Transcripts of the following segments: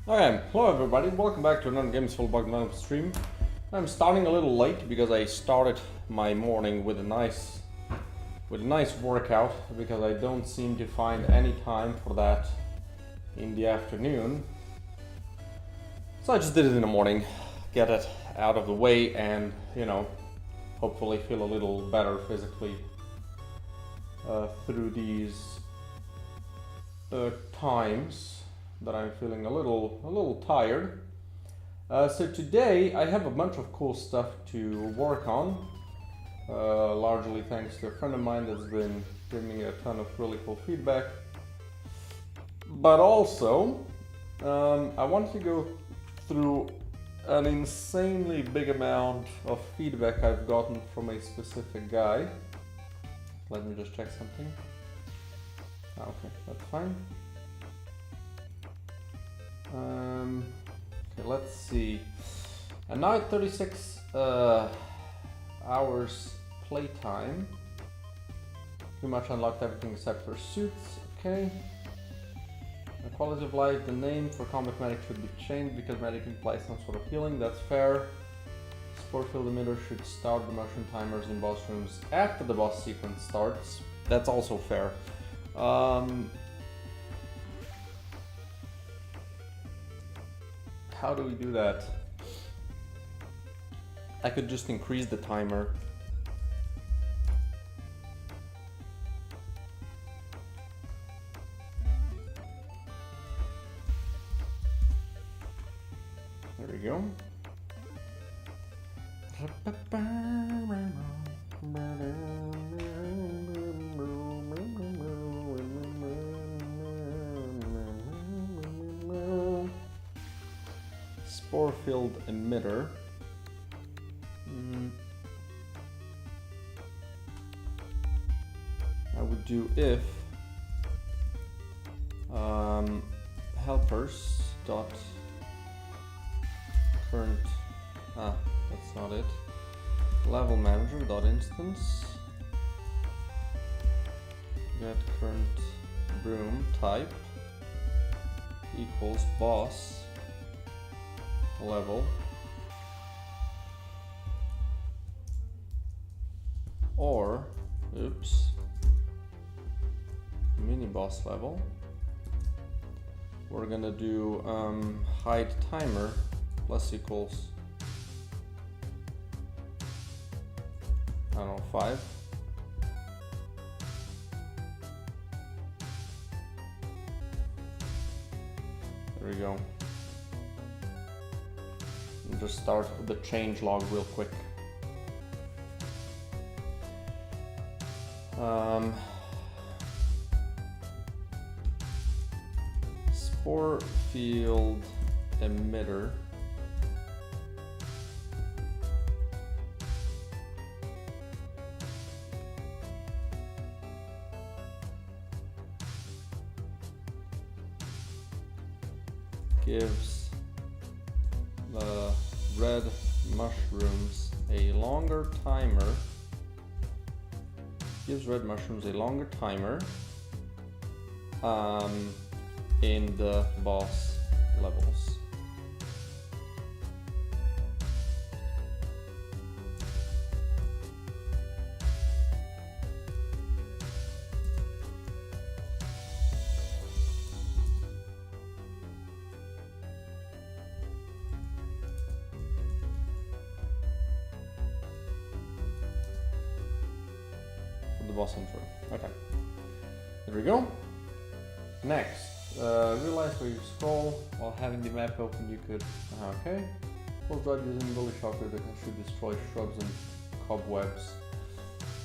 Okay, hello everybody, welcome back to another Games Full Bug Development stream. I'm starting a little late because I started my morning with a nice workout because I don't seem to find any time for that in the afternoon. So I just did it in the morning, get it out of the way and, hopefully feel a little better physically through these times that I'm feeling a little tired. So today I have a bunch of cool stuff to work on, largely thanks to a friend of mine that's been giving me a ton of really cool feedback. But also, I want to go through an insanely big amount of feedback I've gotten from a specific guy. Let me just check something. Okay, that's fine. Okay, let's see. And now at 36 hours playtime. Pretty much unlocked everything except for suits. Okay. The quality of life, the name for combat medic should be changed because medic implies some sort of healing. That's fair. Spore field emitter should start the mushroom timers in boss rooms after the boss sequence starts. That's also fair. How do we do that? I could just increase the timer. There we go. Spore field emitter. I would do if helpers dot current that's not it, level manager dot instance get current broom type equals boss level or mini boss level. We're gonna do hide timer plus equals, I don't know, 5. There we go. And just start the change log real quick. Spore field emitter. Gives the red mushrooms a longer timer. Gives red mushrooms a longer timer in the boss levels. The boss intro. Okay. There we go. Next, realize where you scroll while having the map open. You could. Okay. Full drive using bully shockwave that should destroy shrubs and cobwebs.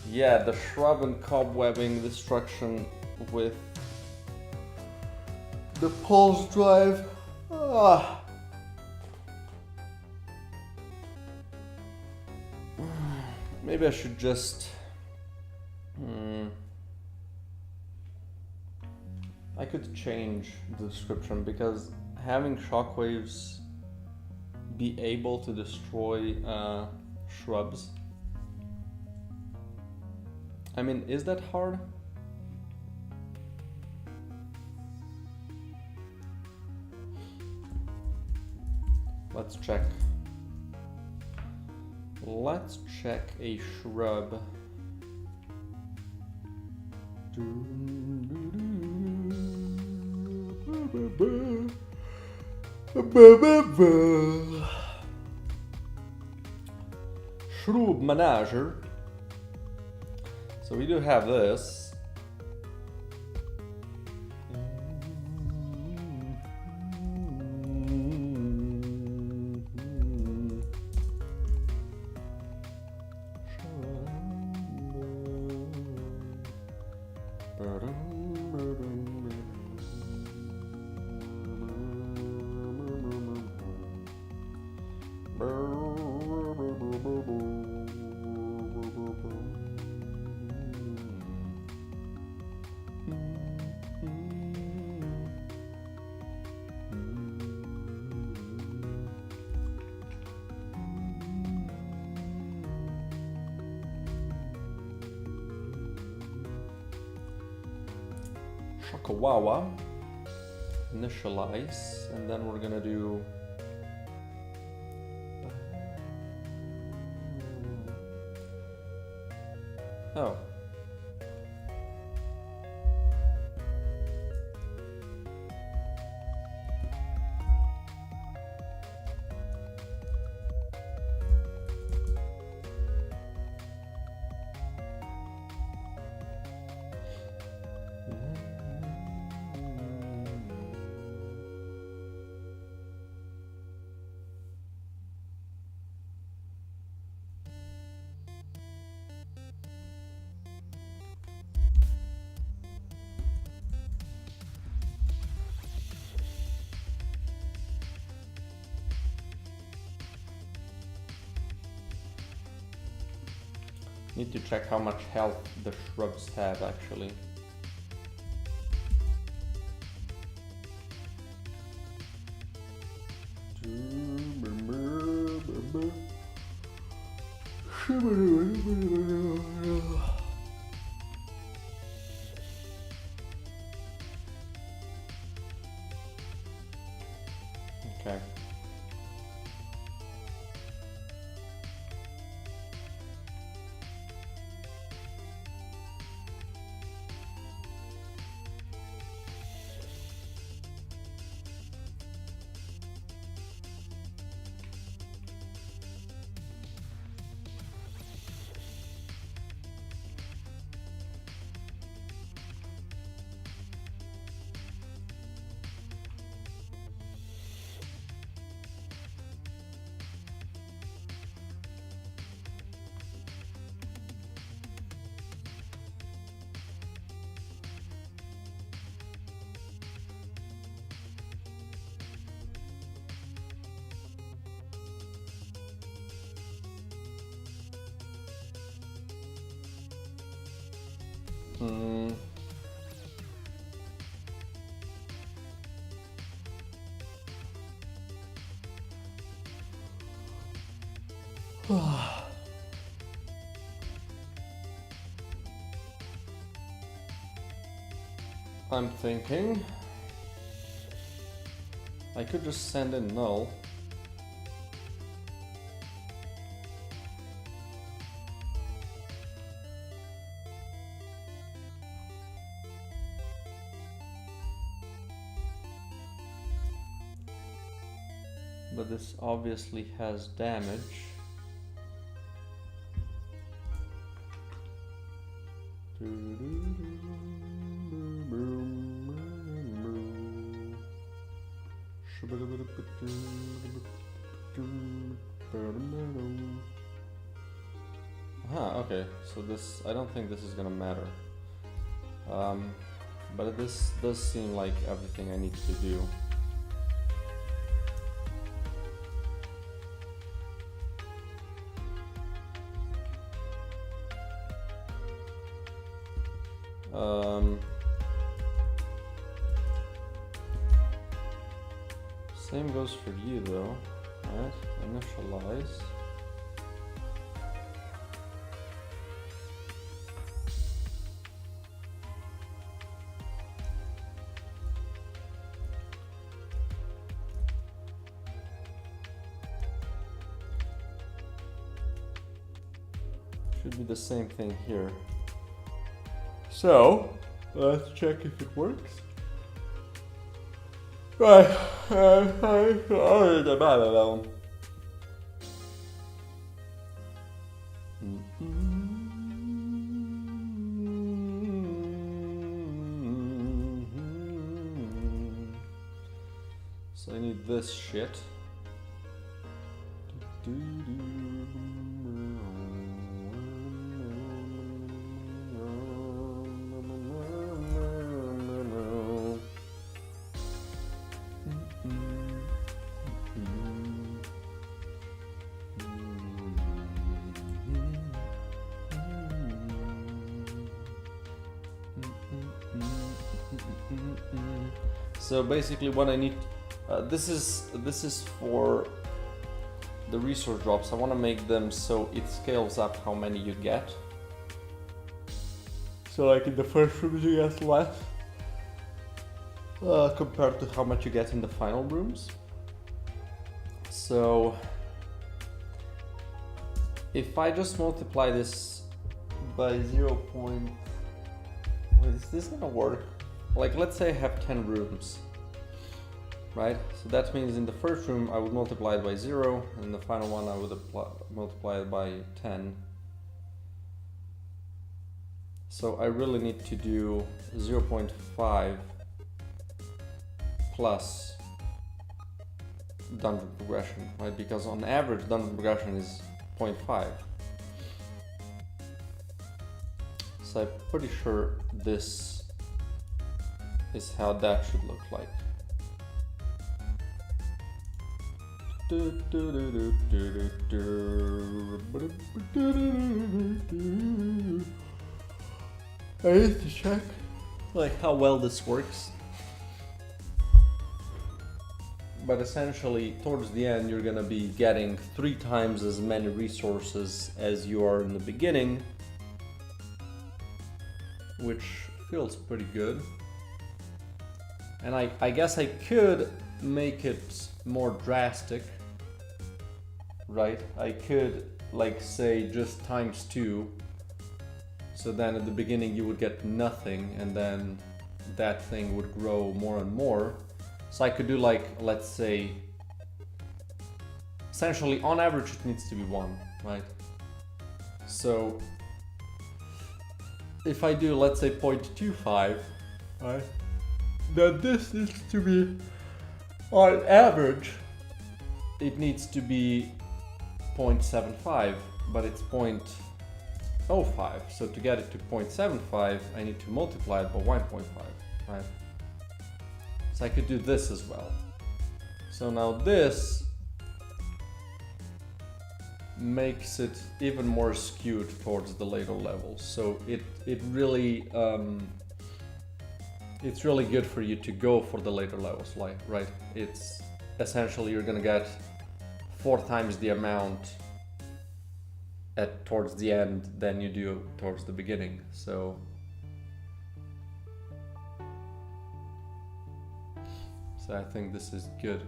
Yeah, the shrub and cobwebbing destruction with the pulse drive. Maybe I should just. I could change the description because having shockwaves be able to destroy shrubs. I mean, is that hard? Let's check. Let's check a shrub. Shrub Manager. So we do have this. Shakawawa, initialize, and then we're gonna do oh. Need to check how much health the shrubs have actually. Okay. I'm thinking I could just send in null. But this obviously has damage. Okay, so this, I don't think this is gonna matter. But this does seem like everything I need to do. Same goes for you though, right? Initialize. Should be the same thing here. So, let's check if it works. Right. So I need this shit. So basically what I need, this is for the resource drops. I want to make them so it scales up how many you get. So like in the first rooms you get less compared to how much you get in the final rooms. So if I just multiply this by 0. Is this gonna work? Like, let's say I have 10 rooms, right? So that means in the first room I would multiply it by 0, and in the final one I would multiply it by 10. So I really need to do 0.5 plus dungeon progression, right? Because on average dungeon progression is 0.5. So I'm pretty sure this is how that should look like. I need to check like how well this works. But essentially towards the end you're gonna be getting 3 times as many resources as you are in the beginning, which feels pretty good. And I guess I could make it more drastic, right? I could like say just times 2. So then at the beginning you would get nothing, and then that thing would grow more and more. So I could do like, let's say, essentially on average it needs to be 1, right? So if I do, let's say 0.25, right? Then this needs to be, on average, it needs to be 0.75, but it's 0.05. So to get it to 0.75, I need to multiply it by 1.5, right? So I could do this as well. So now this makes it even more skewed towards the later levels. So it really it's really good for you to go for the later levels, like, right? It's essentially you're gonna get 4 times the amount towards the end than you do towards the beginning. So I think this is good.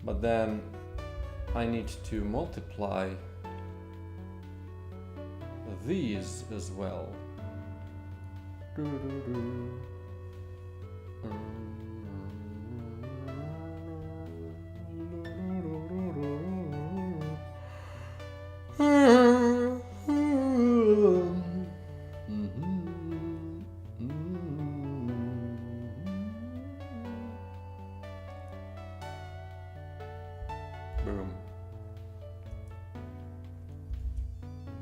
But then I need to multiply these as well. Boom.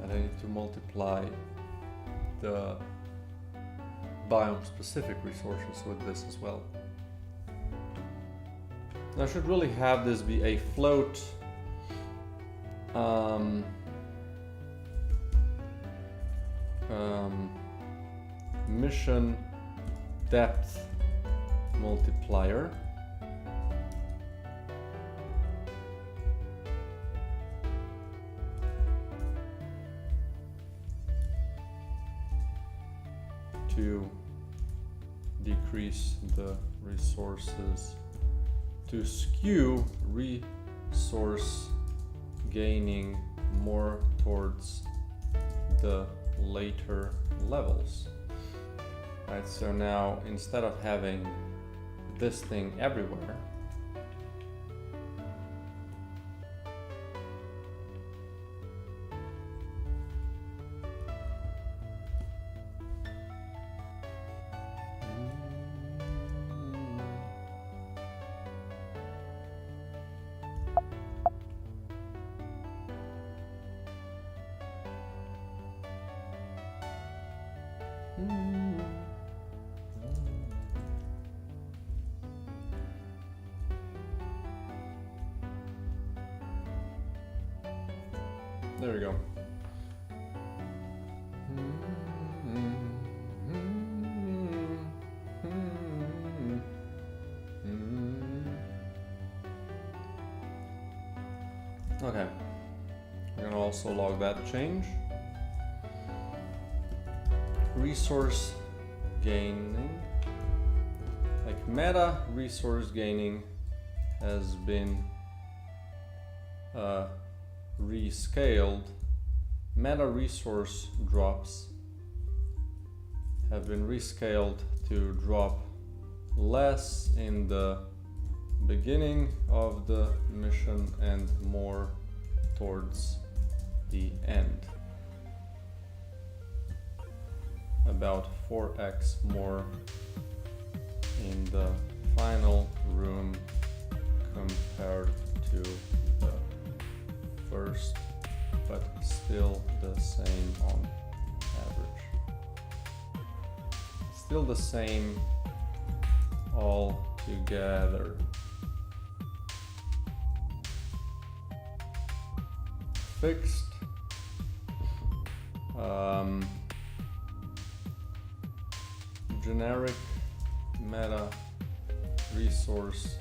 And I need to multiply the biome specific resources with this as well. I should really have this be a float mission depth multiplier. To decrease the resources to skew resource gaining more towards the later levels. Right, so now instead of having this thing everywhere, there we go. Okay, we're gonna also log that change. Resource gaining, like meta resource gaining, has been rescaled. Meta resource drops have been rescaled to drop less in the beginning of the mission and more towards the end. About 4x more in the final room compared to the first, but still the same on average. Still the same all together. Fixed. Generic meta resource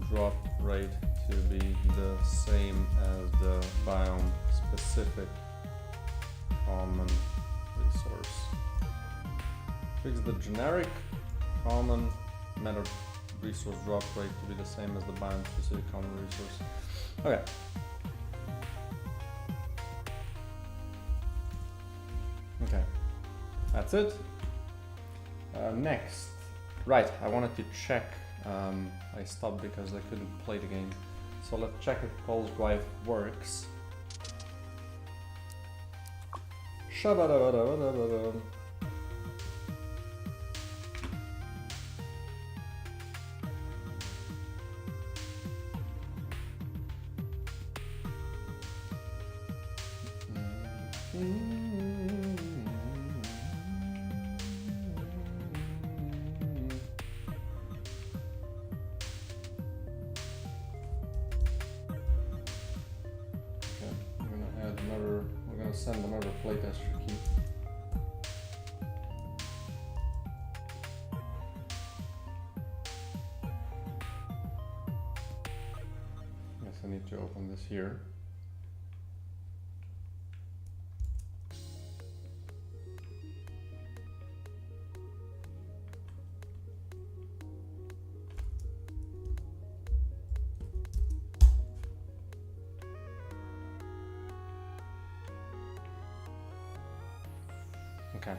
drop rate to be the same as the biome specific common resource. Fix the generic common meta resource drop rate to be the same as the biome specific common resource. Okay. Okay, that's it. Next, right, I wanted to check, I stopped because I couldn't play the game. So let's check if pulse drive works. Shabadabadabadabadam. Send another playtester key. Guess I need to open this here. Okay.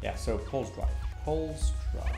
Yeah, so pulse drive. Pulse drive.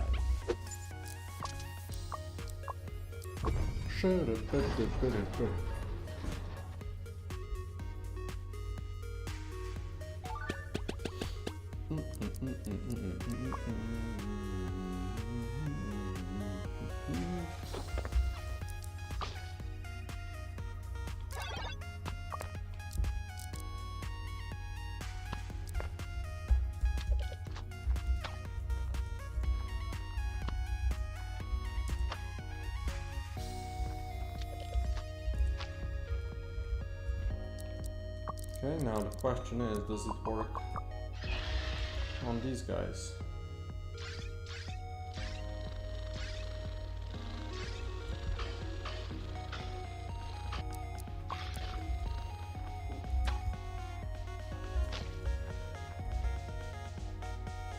Okay, now the question is, does it work on these guys?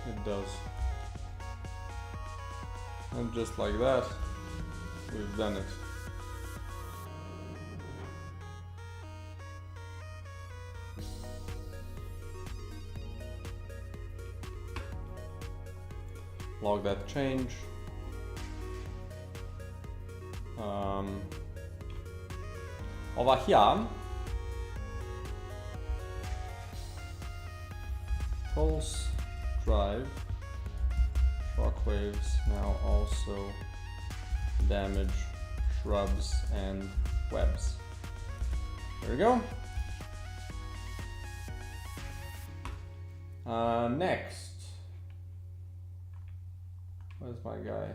it does. And just like that, we've done it. Log that change. Over here, pulse, drive, shockwaves now also damage shrubs and webs. There we go. Next. Where's my guy?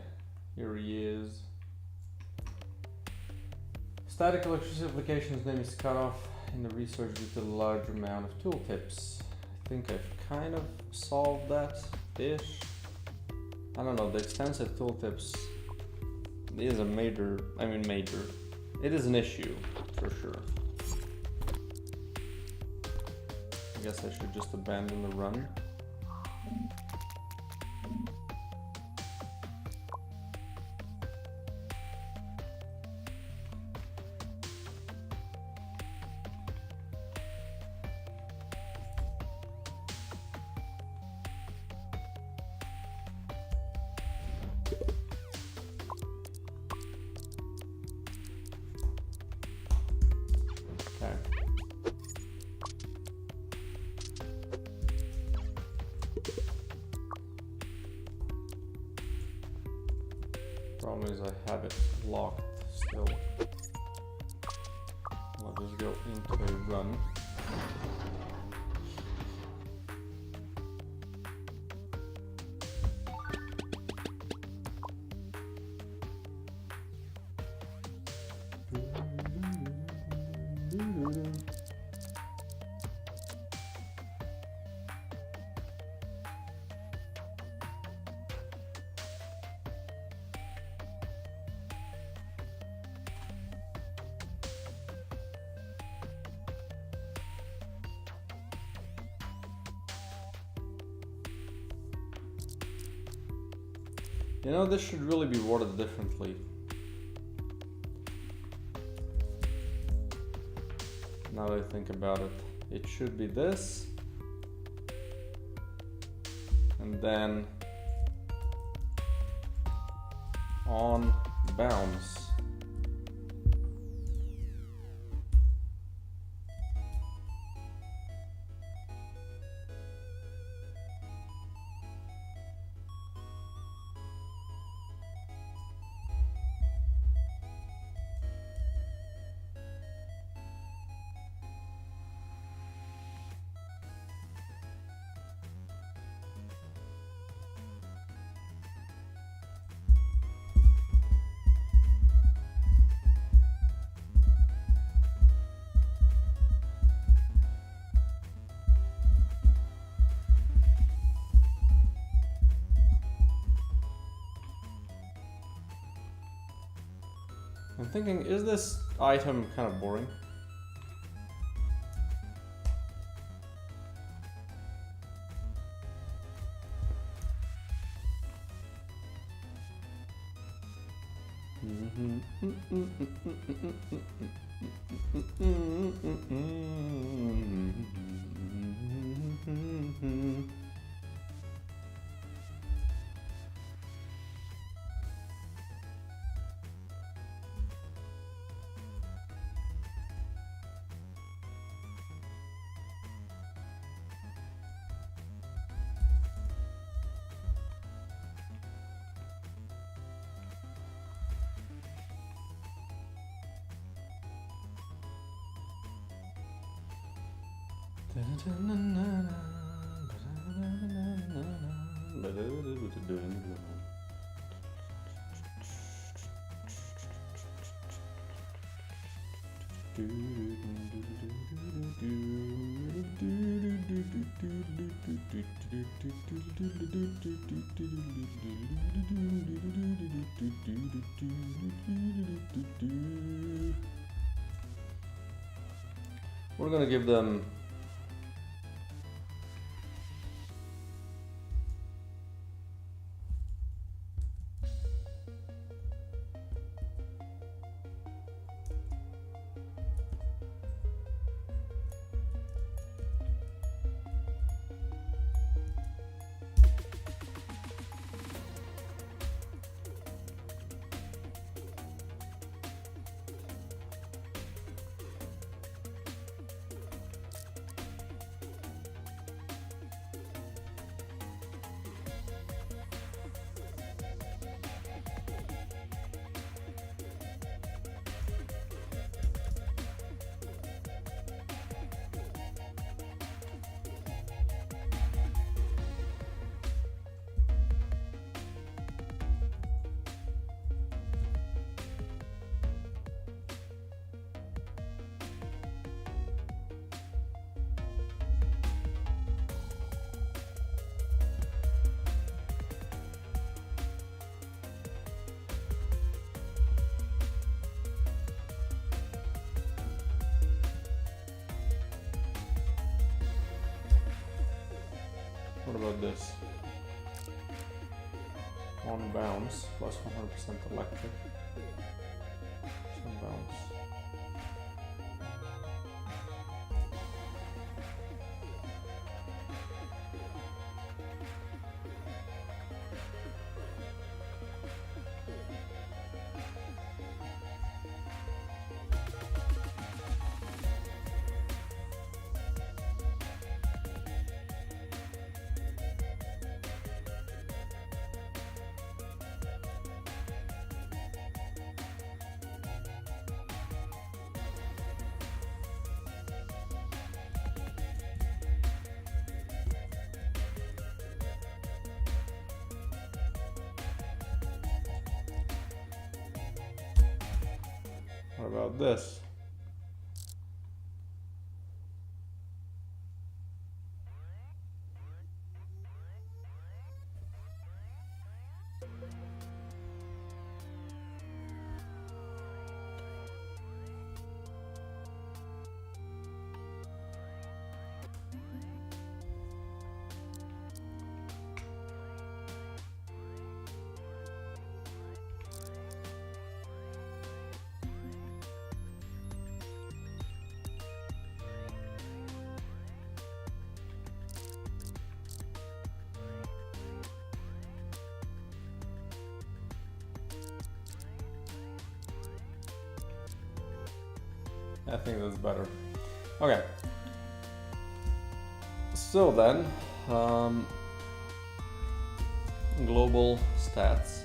Here he is. Static electricity application's name is cut off in the research due to the large amount of tooltips. I think I've kind of solved that-ish. I don't know, the extensive tooltips is a major, it is an issue, for sure. I guess I should just abandon the run. Problem is I have it locked still. I'll just go into a run. You know, this should really be worded differently. Now that I think about it, it should be this, and then on bounce. I'm thinking, is this item kind of boring? We're gonna give them about this? On bounce, plus 100% electric. Some bounce. What about this? I think that's better. Okay. So then, global stats.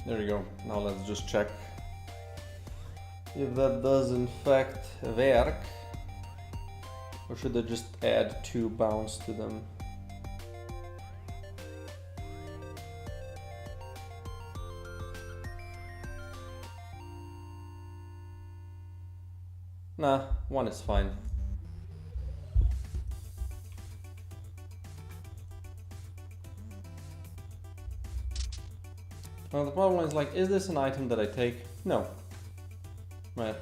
There you go. Now let's just check if that does in fact work, or should I just add 2 bounce to them? Nah, 1 is fine. Now the problem is, like, is this an item that I take? No. Right.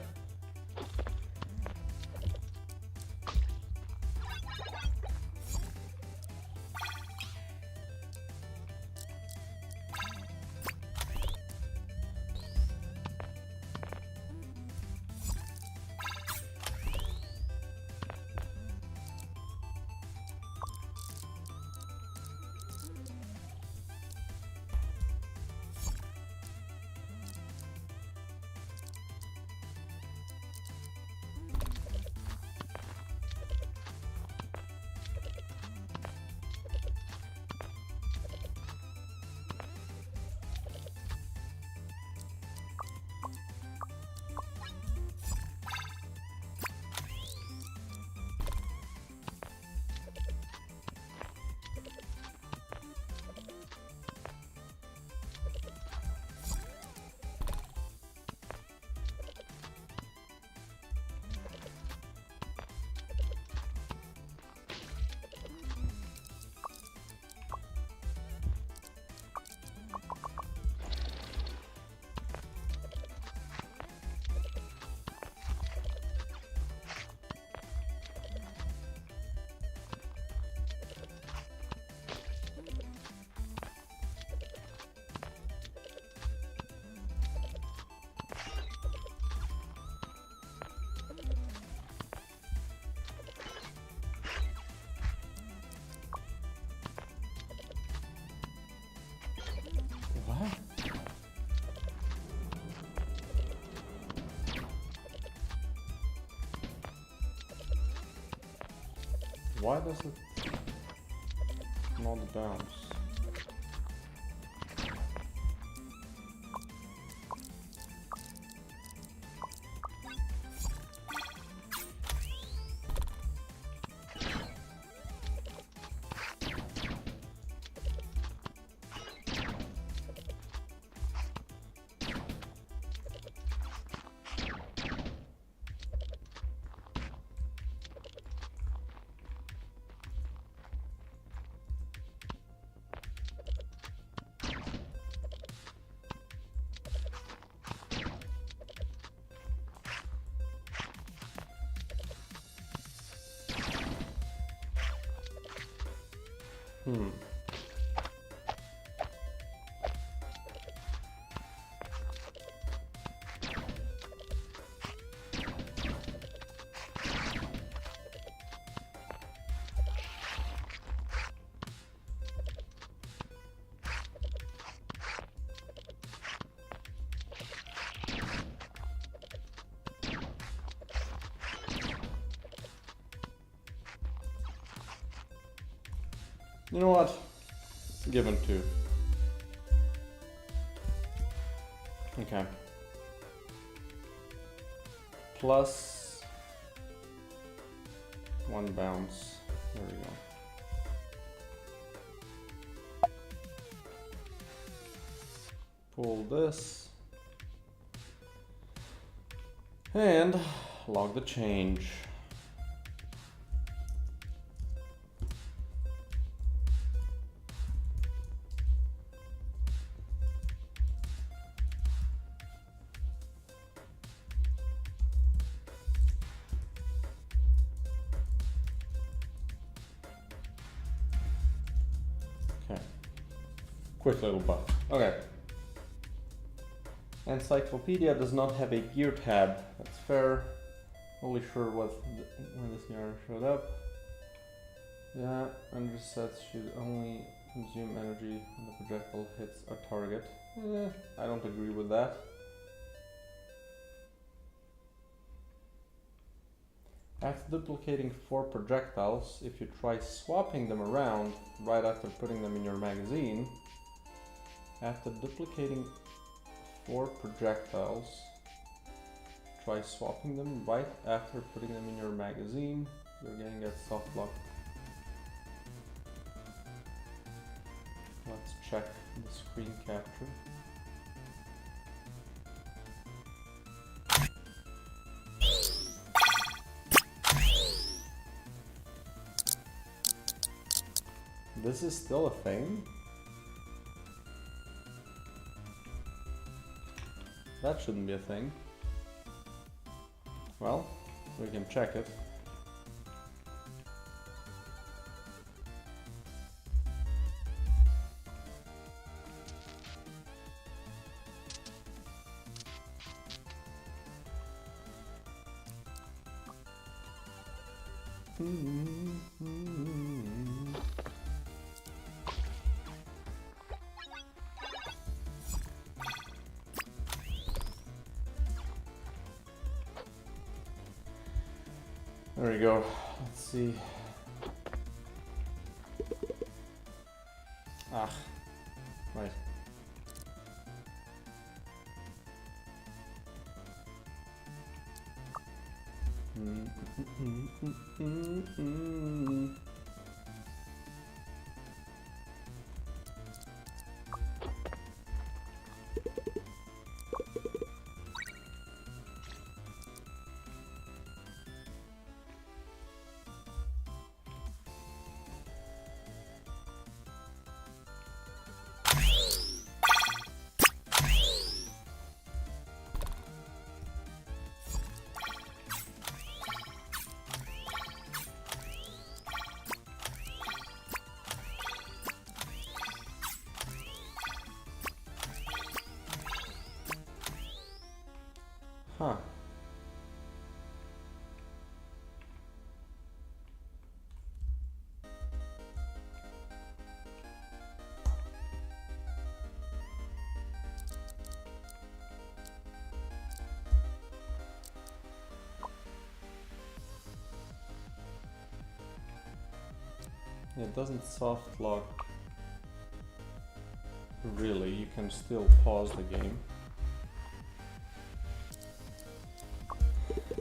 Why does it not bounce? You know what? Given 2. Okay. Plus 1 bounce. There we go. Pull this. And log the change. Quick little buff. Okay. Encyclopedia does not have a gear tab. That's fair. Only sure when this gear showed up. Yeah, and resets should only consume energy when the projectile hits a target. I don't agree with that. After duplicating 4 projectiles, if you try swapping them around right after putting them in your magazine, after duplicating 4 projectiles, try swapping them right after putting them in your magazine, you're gonna get soft lock. Let's check the screen capture. This is still a thing? That shouldn't be a thing. Well, we can check it. There we go. Let's see. Ah, right. It doesn't soft lock. Really, you can still pause the game.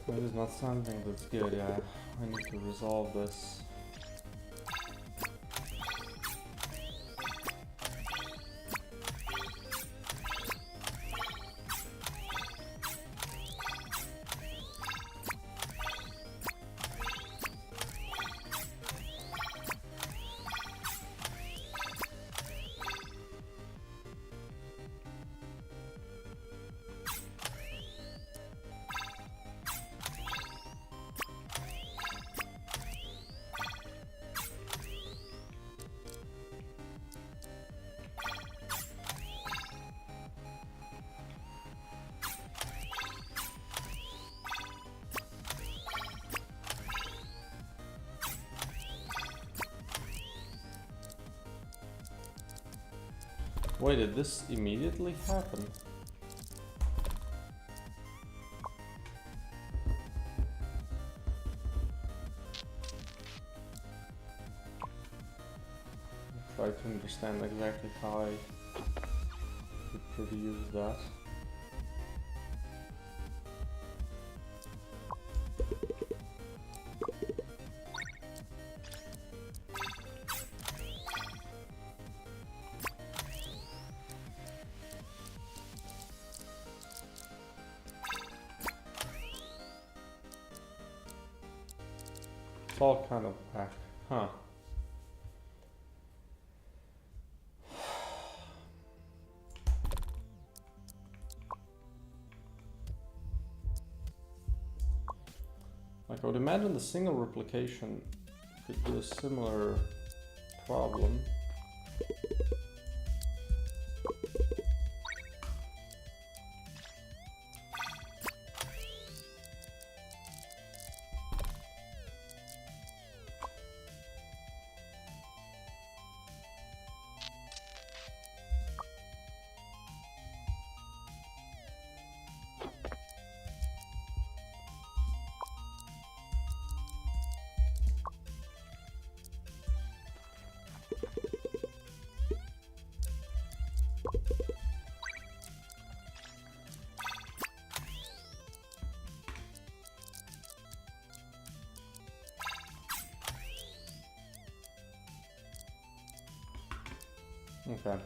That is not something that's good, yeah. I need to resolve this. Wait, did this immediately happen? I'll try to understand exactly how I could use that. It's all kind of back, huh? Like I would imagine the single replication could be a similar problem. Okay.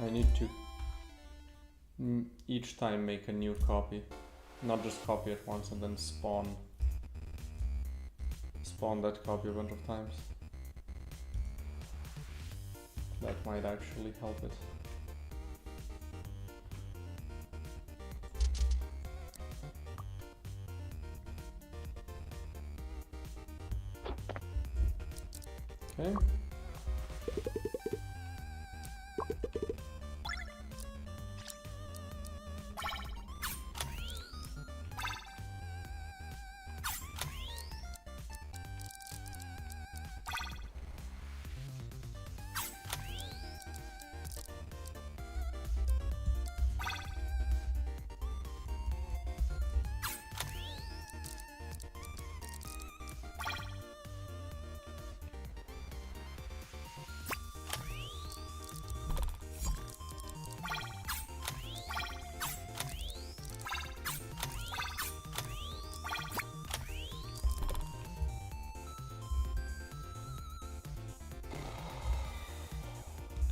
I need to each time make a new copy, not just copy it once and then spawn that copy a bunch of times. That might actually help it. Okay.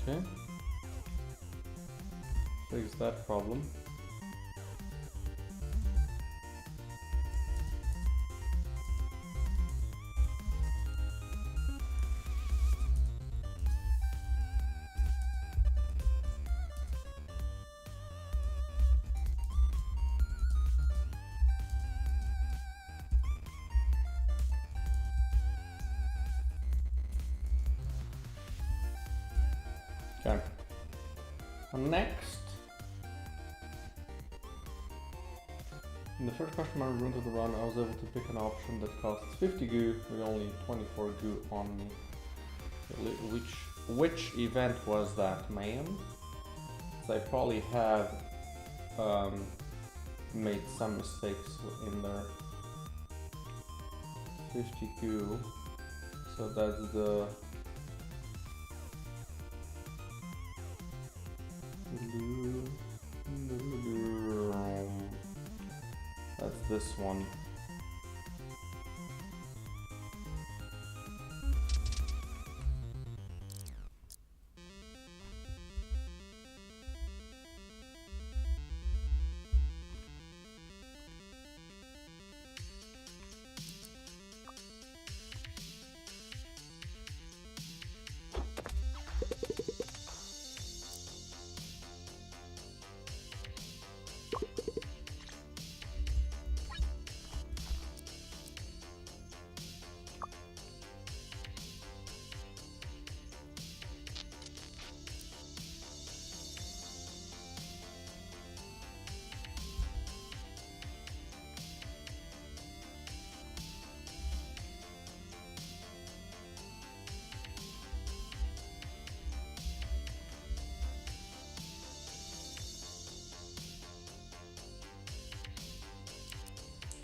Okay. Fix that problem. Next. In the first customer room of the run, I was able to pick an option that costs 50 goo with only 24 goo on me. Which event was that, man? So I probably have made some mistakes in there. 50 goo. So that's the that's this one.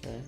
Okay.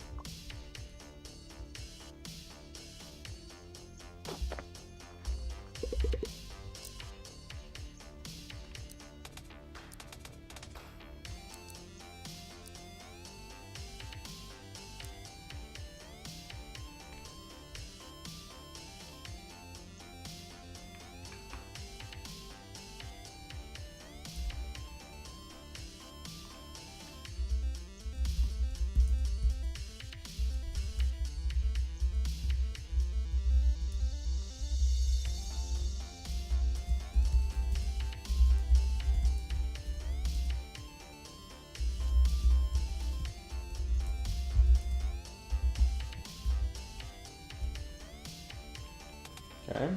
Okay.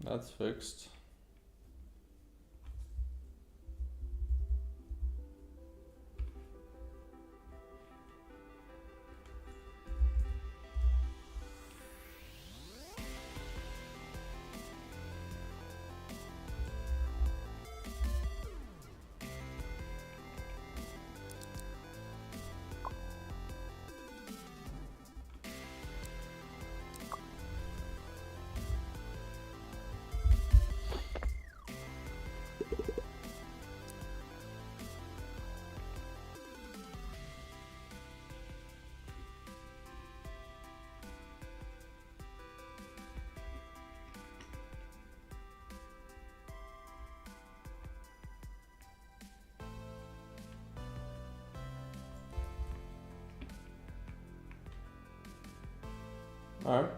That's fixed. All right.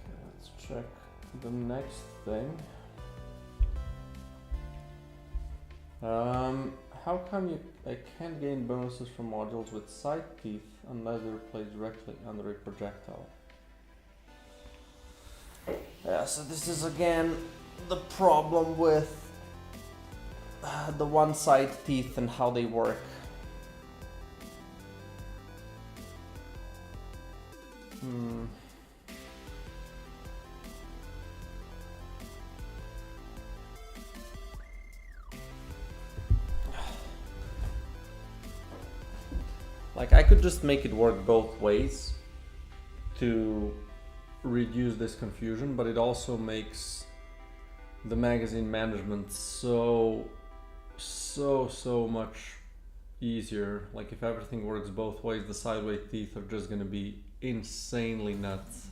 Okay, let's check the next thing. How come I can't gain bonuses from modules with side teeth unless they're placed directly under a projectile? Yeah, so this is again the problem with the one-side teeth and how they work. Like, I could just make it work both ways to reduce this confusion, but it also makes the magazine management so much easier. Like, if everything works both ways, the sideway teeth are just gonna be insanely nuts.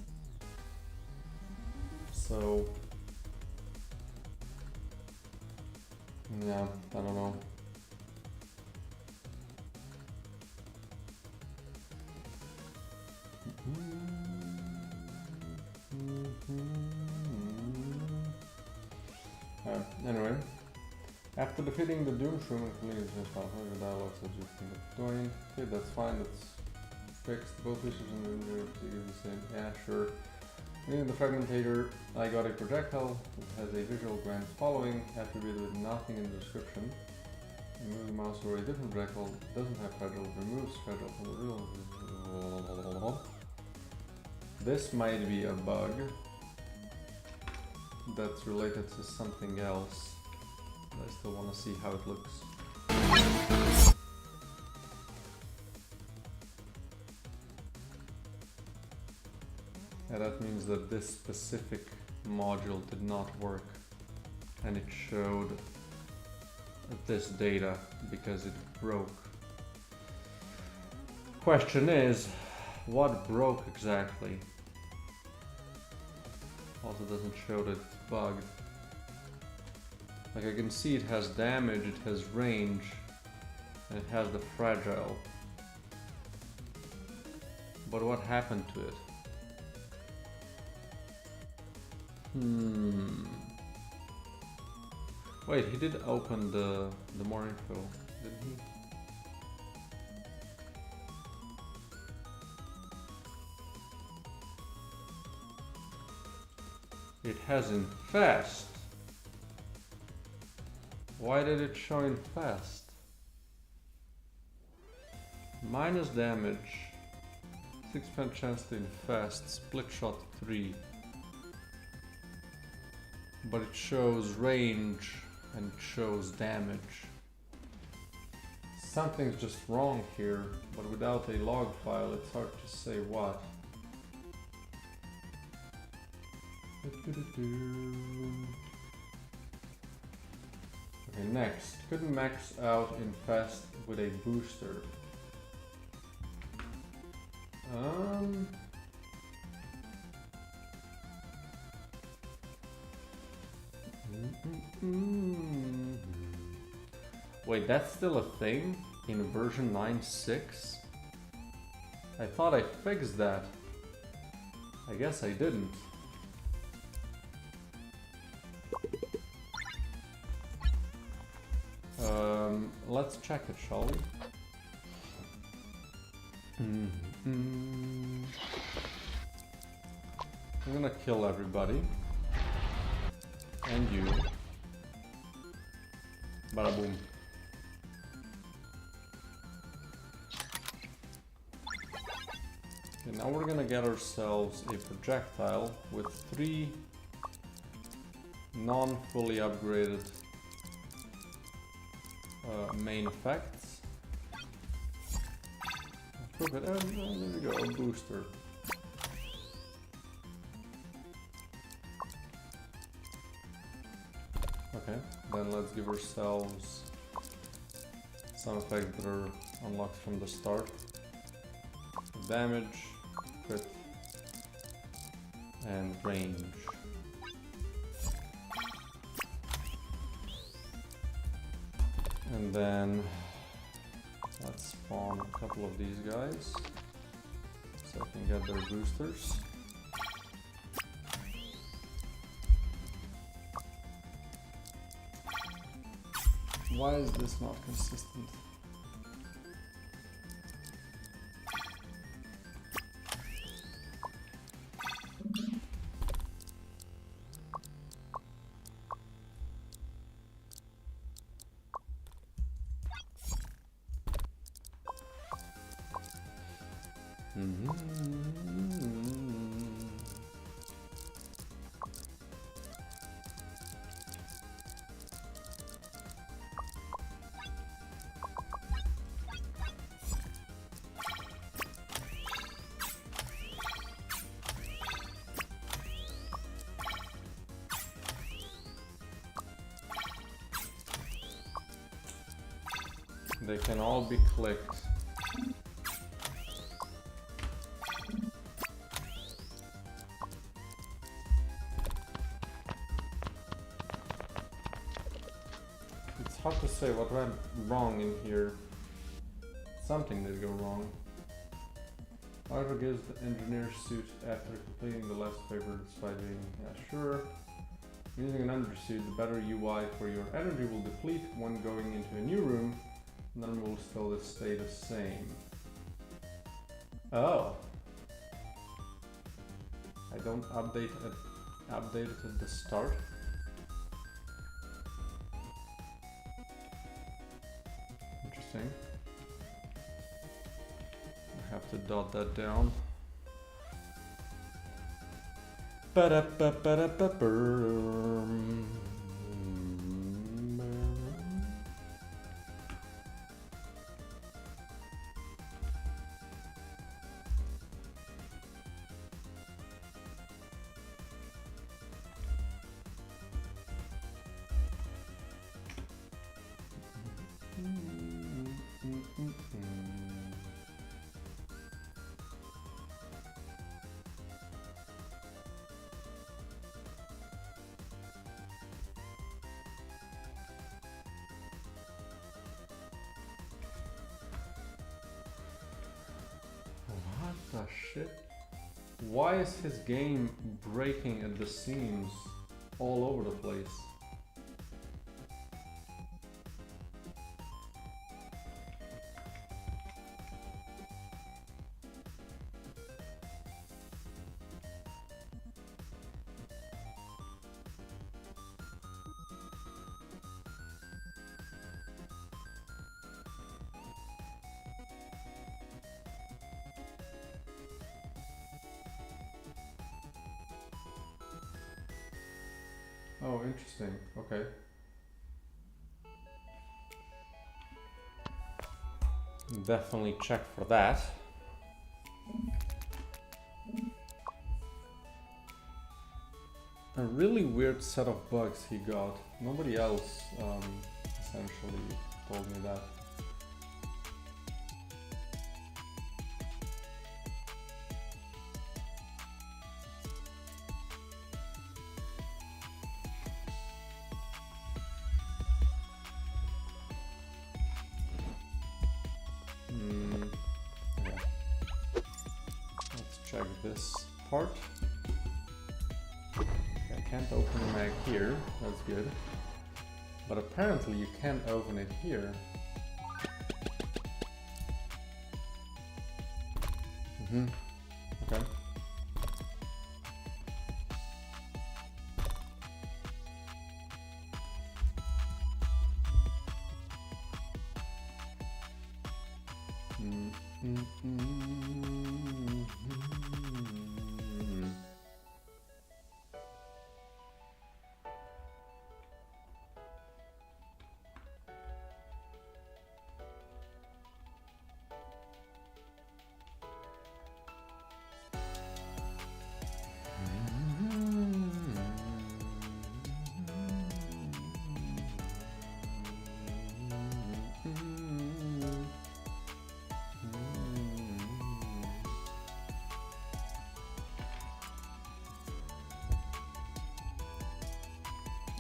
So yeah, I don't know. After defeating the Doom Shroom and completing the dialogue suggesting the doing. Okay, that's fine, that's fixed. Both issues and the same. Yeah, sure. Reading the Fragmentator, I got a projectile that has a visual glance following, attributed with nothing in the description. Remove the mouse or a different projectile, doesn't have fragile, removes fragile from the real. This might be a bug that's related to something else. I still want to see how it looks. Yeah, that means that this specific module did not work, and it showed this data because it broke. Question is, what broke exactly? Also doesn't show that it's bugged. Like, I can see it has damage, it has range, and it has the fragile. But what happened to it? Wait, he did open the more info, didn't he? It has infest. Why did it show infest? Minus damage, 6% chance to infest, split shot 3. But it shows range and it shows damage. Something's just wrong here, but without a log file it's hard to say what. Okay, next. Couldn't max out infest with a booster. Wait, that's still a thing in version 9.6? I thought I fixed that. I guess I didn't. Let's check it, shall we? I'm gonna kill everybody. And you. Bada boom. Okay, now we're gonna get ourselves a projectile with 3 non-fully upgraded main effects. Perfect. There we go, a booster. Okay, then let's give ourselves some effects that are unlocked from the start. Damage, crit, and range. And then let's spawn a couple of these guys so I can get their boosters. Why is this not consistent? They can all be clicked. It's hard to say what went wrong in here. Something did go wrong. However, gives the engineer suit after completing the last favored fighting. Yeah, sure. Using an energy suit, the better UI for your energy will deplete when going into a new room, and then will still stay the same. Oh. I don't update it at the start. Interesting. I have to dot that down. What the shit? Why is his game breaking at the seams all over the place? Oh, interesting. Okay. Definitely check for that. A really weird set of bugs he got. Nobody else essentially told me that. Check this part. I can't open the mag here, that's good. But apparently you can't open it here. Okay.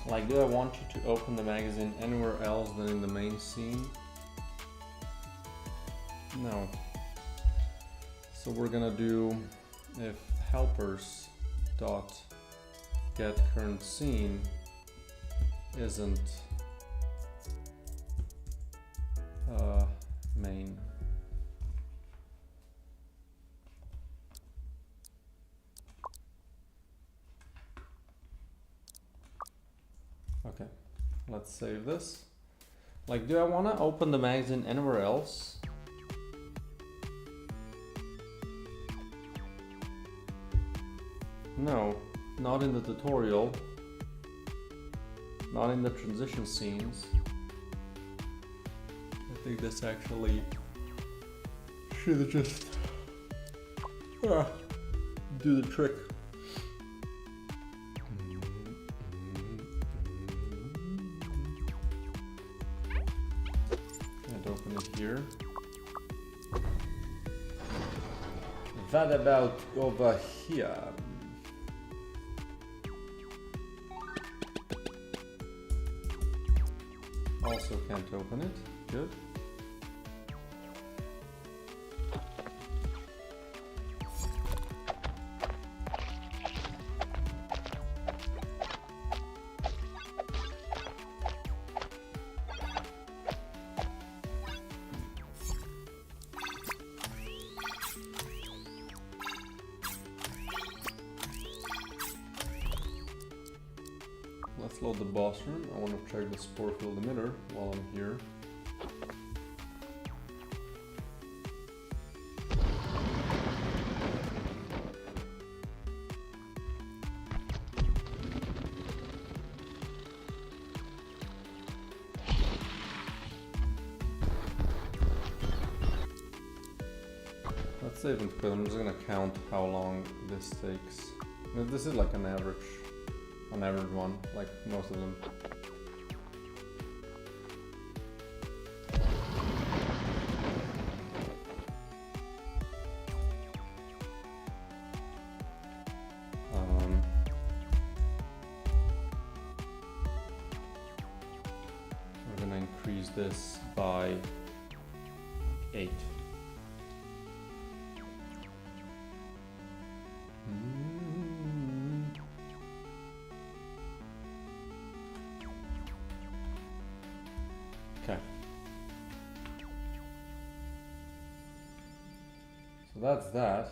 Like, do I want you to open the magazine anywhere else than in the main scene? No. So we're gonna do if helpers dot get current scene isn't main. Okay, let's save this. Like, do I want to open the magazine anywhere else? No, not in the tutorial, not in the transition scenes. I think this actually should just do the trick. Here. What about over here? Also can't open it. Good. load the boss room. I want to check the spore field emitter while I'm here. Let's save and quit. I'm just gonna count how long this takes. This is like an average one, like most of them. We're gonna increase this by 8. Okay. So that's that.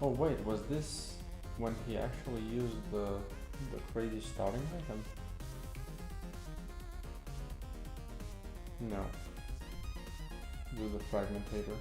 Oh wait, was this when he actually used the crazy starting item? No. Do the fragmentator.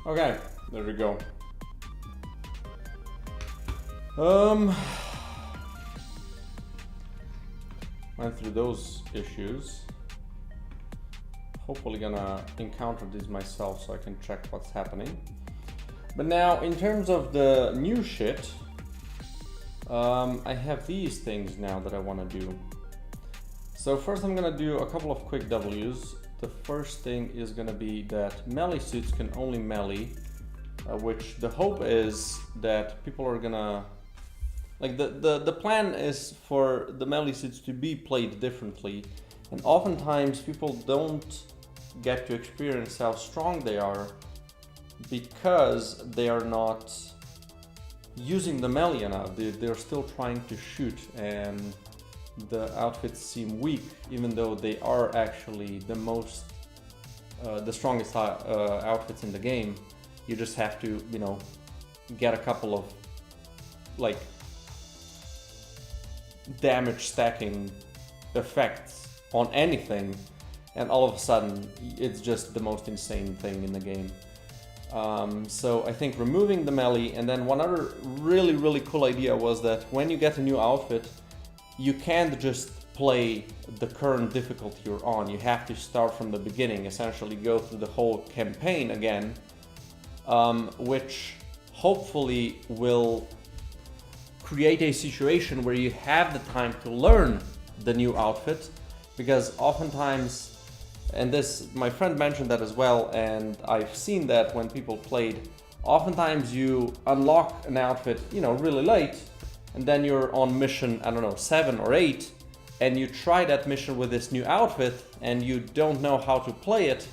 Okay, there we go. Went through those issues. Hopefully gonna encounter these myself so I can check what's happening. But now, in terms of the new shit, I have these things now that I want to do. So first I'm gonna do a couple of quick W's. The first thing is gonna be that melee suits can only melee, which the hope is that people are gonna... Like the plan is for the melee suits to be played differently, and oftentimes people don't get to experience how strong they are because they are not using the melee enough. They're still trying to shoot, and the outfits seem weak, even though they are actually the strongest outfits in the game. You just have to, you know, get a couple of like damage stacking effects on anything, and all of a sudden it's just the most insane thing in the game. So I think removing the melee, and then one other really cool idea was that when you get a new outfit, you can't just play the current difficulty you're on. You have to start from the beginning, essentially go through the whole campaign again, which hopefully will create a situation where you have the time to learn the new outfit, because oftentimes, and this, my friend mentioned that as well, and I've seen that when people played, oftentimes you unlock an outfit, you know, really late, and then you're on mission, I don't know, 7 or 8, and you try that mission with this new outfit, and you don't know how to play it,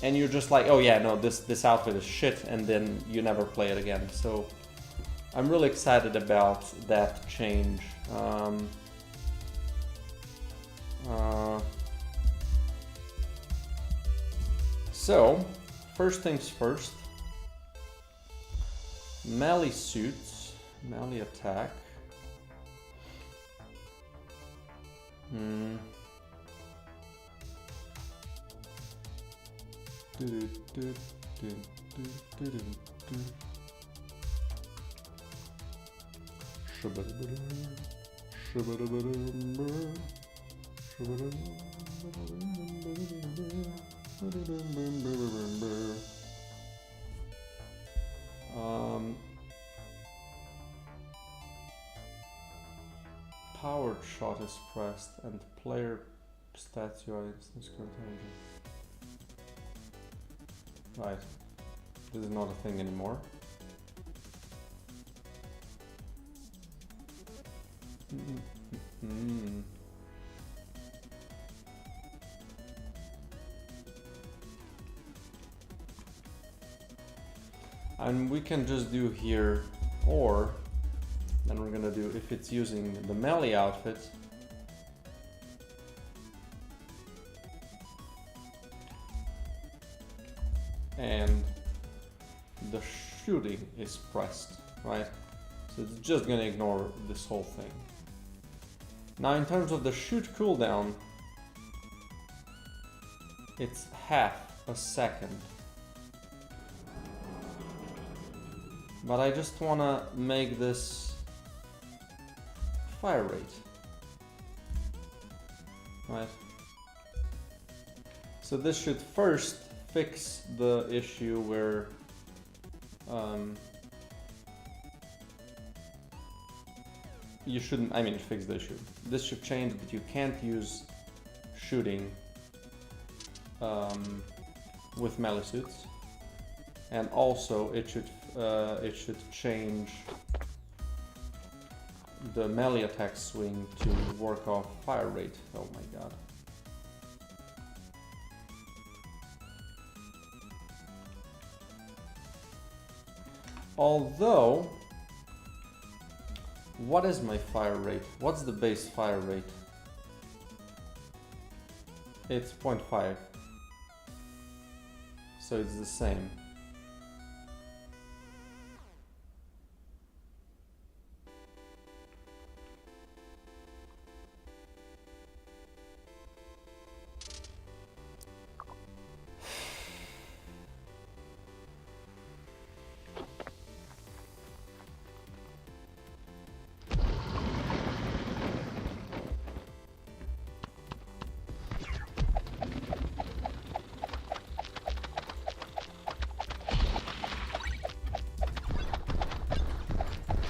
and you're just like, oh yeah, no, this outfit is shit, and then you never play it again. So I'm really excited about that change. So, first things first, melee suits, melee attack. Powered shot is pressed and player stats your instance contagion. Right, this is not a thing anymore. And we can just do here, or then we're gonna do, if it's using the melee outfit, and the shooting is pressed, right? So it's just gonna ignore this whole thing. Now in terms of the shoot cooldown, it's half a second. But I just wanna make this fire rate, right? So this should first fix the issue where you shouldn't, I mean, fix the issue. This should change that you can't use shooting with melee suits, and also it should change the melee attack swing to work off fire rate. Oh my god. Although, what is my fire rate? What's the base fire rate? It's 0.5. So it's the same.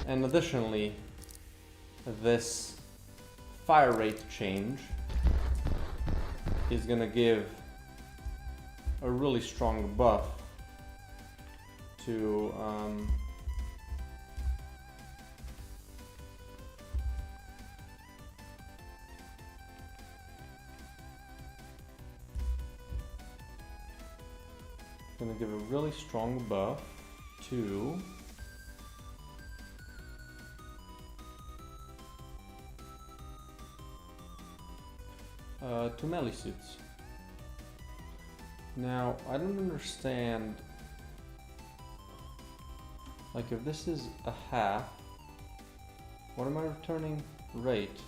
And additionally, this fire rate change is gonna give a really strong buff to gonna give a really strong buff to melee suits. Now, I don't understand, like if this is a half, what am I returning? Rate.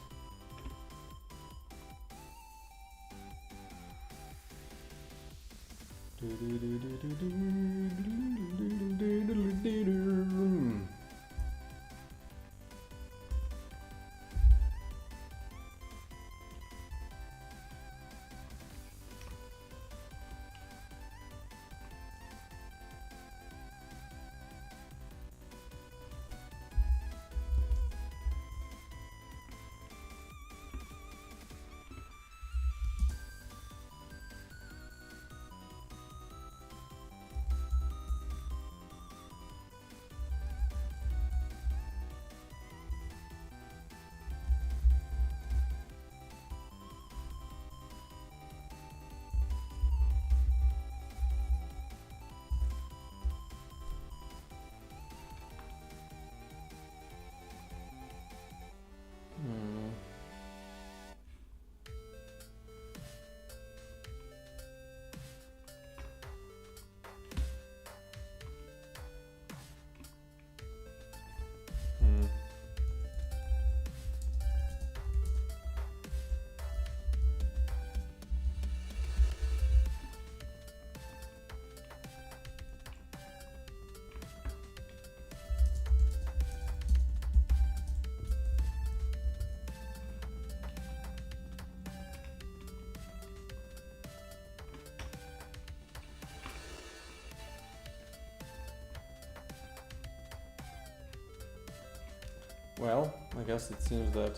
Well, I guess it seems that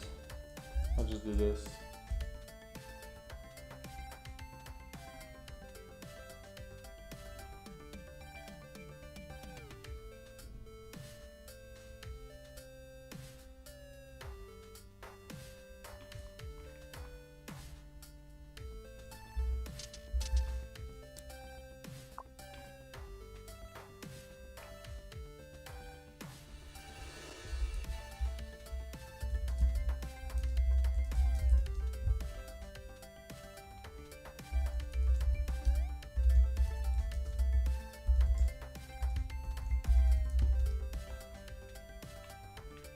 I'll just do this.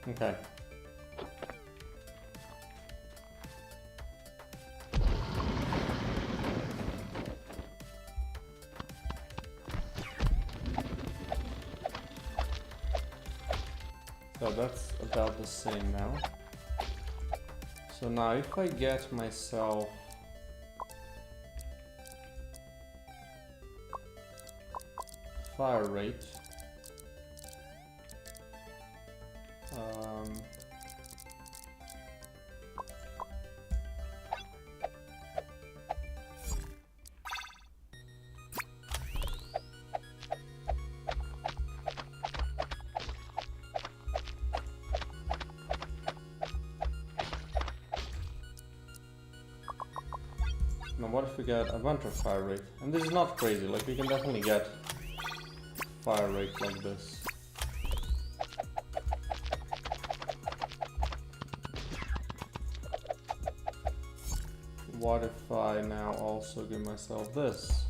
Okay. So that's about the same now. So now if I get myself fire rate, now what if we get a bunch of fire rate? And this is not crazy, like we can definitely get fire rate like this. What if I now also give myself this?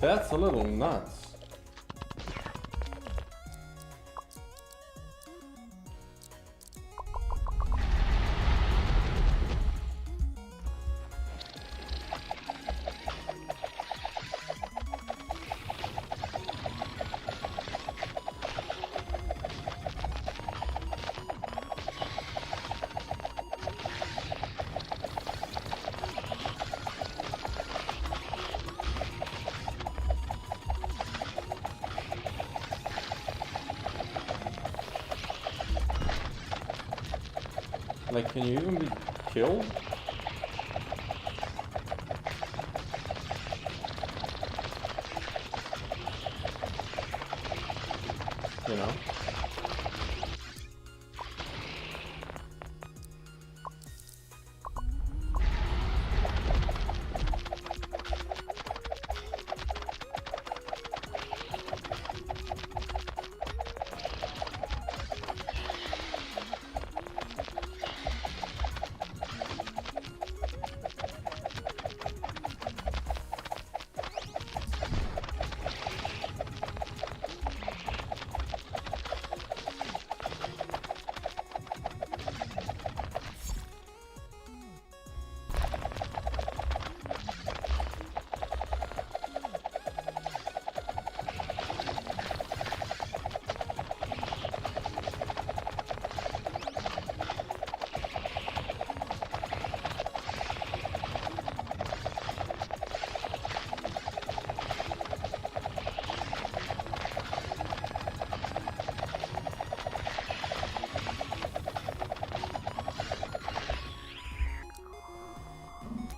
That's a little nuts. Like, can you even be killed? You know?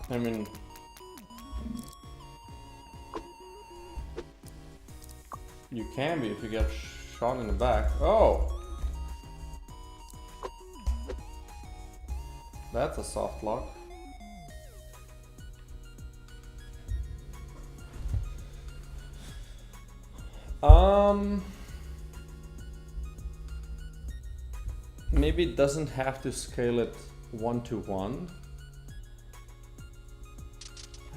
I mean, you can be if you get shot in the back. Oh! That's a soft lock. Maybe it doesn't have to scale it 1-to-1.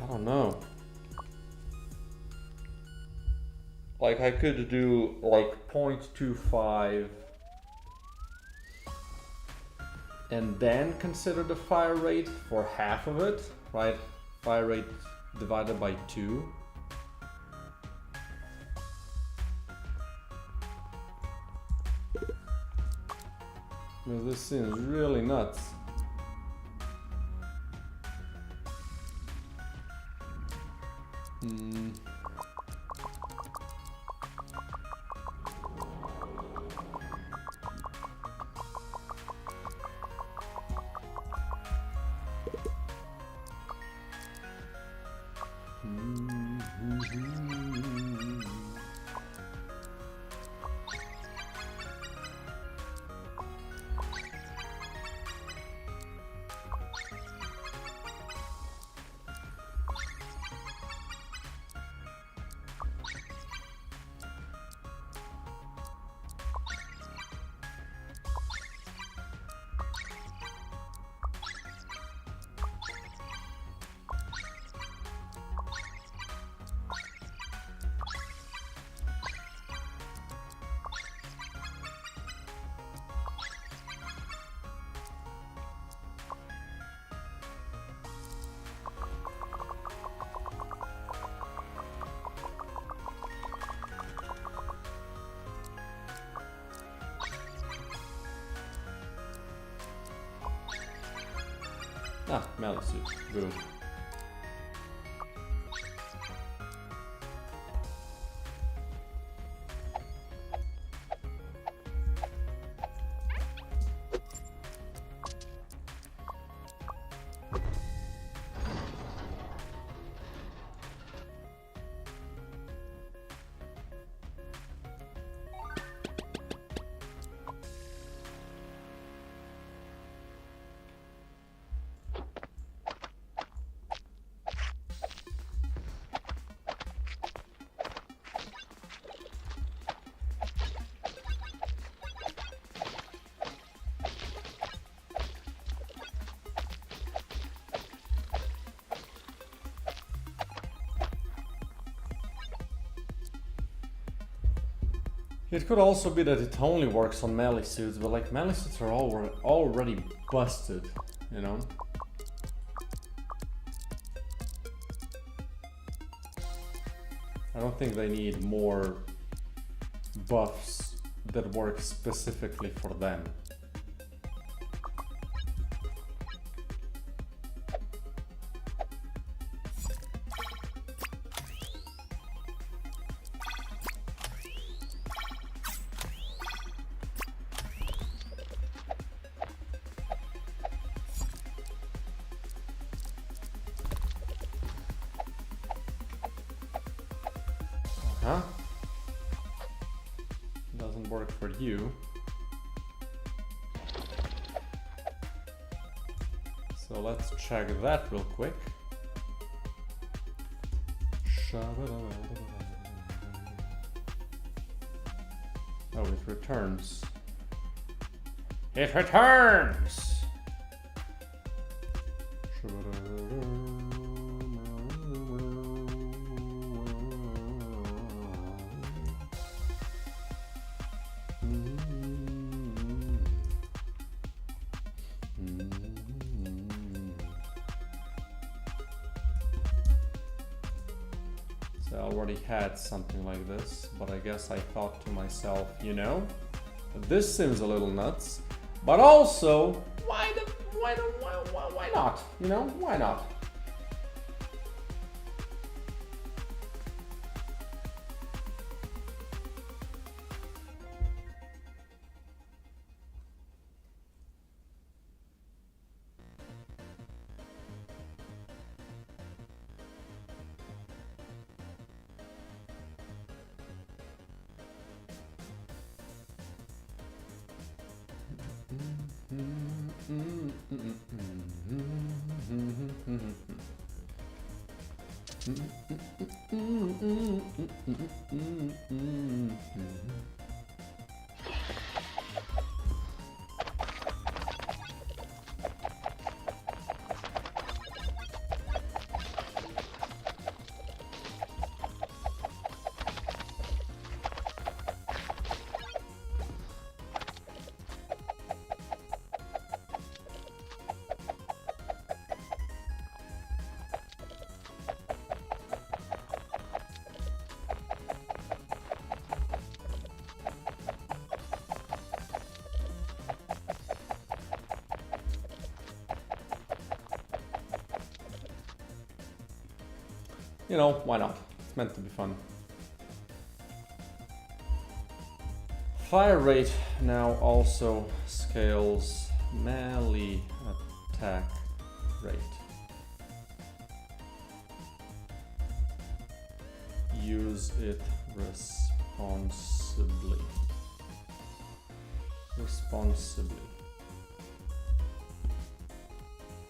I don't know. Like, I could do like 0.25 and then consider the fire rate for half of it, right? Fire rate divided by 2. I mean, this seems really nuts. Ah, melee suit. Good. It could also be that it only works on melee suits, but like melee suits are already busted, you know? I don't think they need more buffs that work specifically for them. huh? Doesn't work for you. So let's check that real quick. Oh, it returns. It returns! So I already had something like this, but I guess I thought to myself, you know, this seems a little nuts, but also, why not? You know, why not? You know, why not? It's meant to be fun. Fire rate now also scales melee attack rate. Use it responsibly.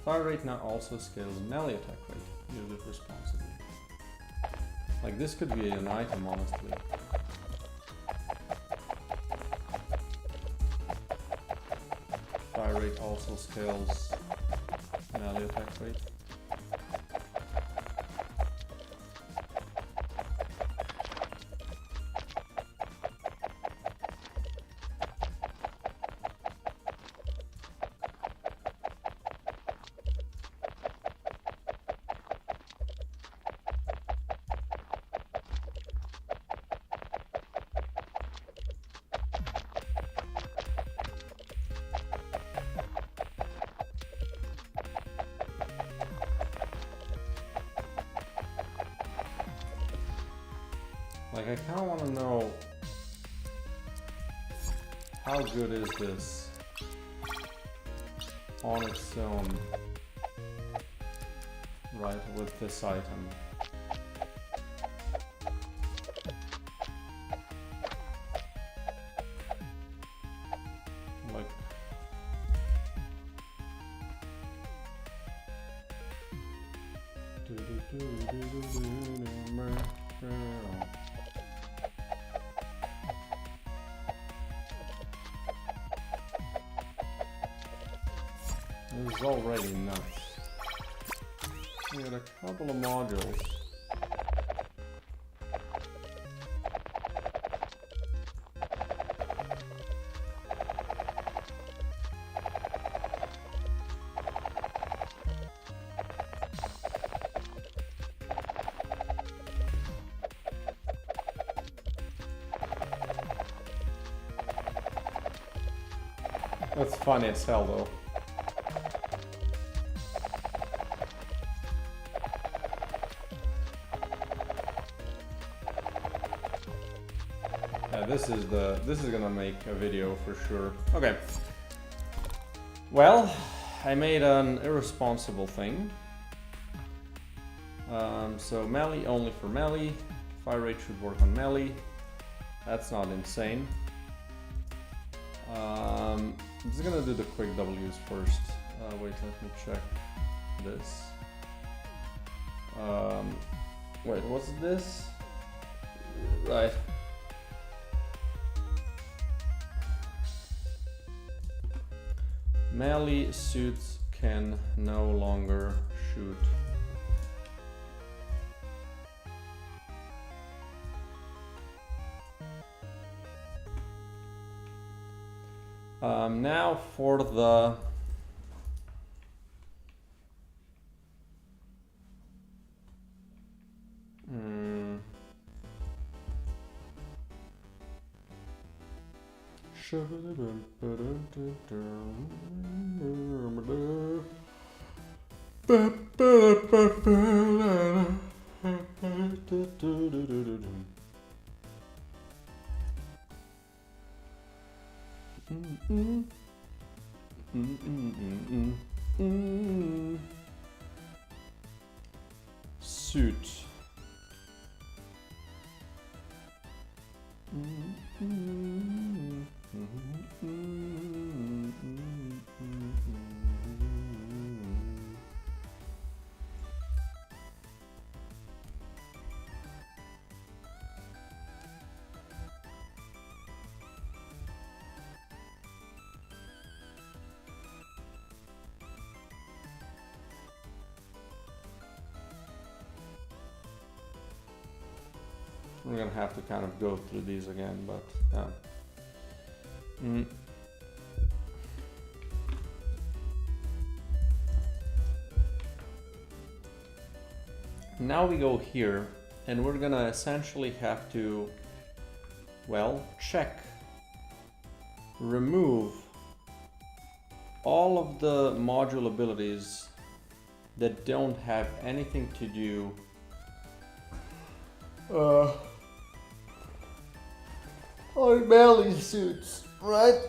Fire rate now also scales melee attack rate. Use it responsibly. Like, this could be an item, honestly. Fire rate also scales melee attack rate. Like, I kind of want to know how good is this on its own, right, with this item. Like, this is already nuts. We got a couple of modules. That's funny as hell though. Yeah, this is gonna make a video for sure. Okay. Well, I made an irresponsible thing. So melee only for melee, fire rate should work on melee. That's not insane. I'm just gonna do the quick W's first. Wait, let me check this. Wait, what's this? Right. Melee suits can no longer shoot. Now for the suit. We're gonna have to kind of go through these again, but Now we go here, and we're gonna essentially have to, well, check, remove all of the module abilities that don't have anything to do on melee suits, right?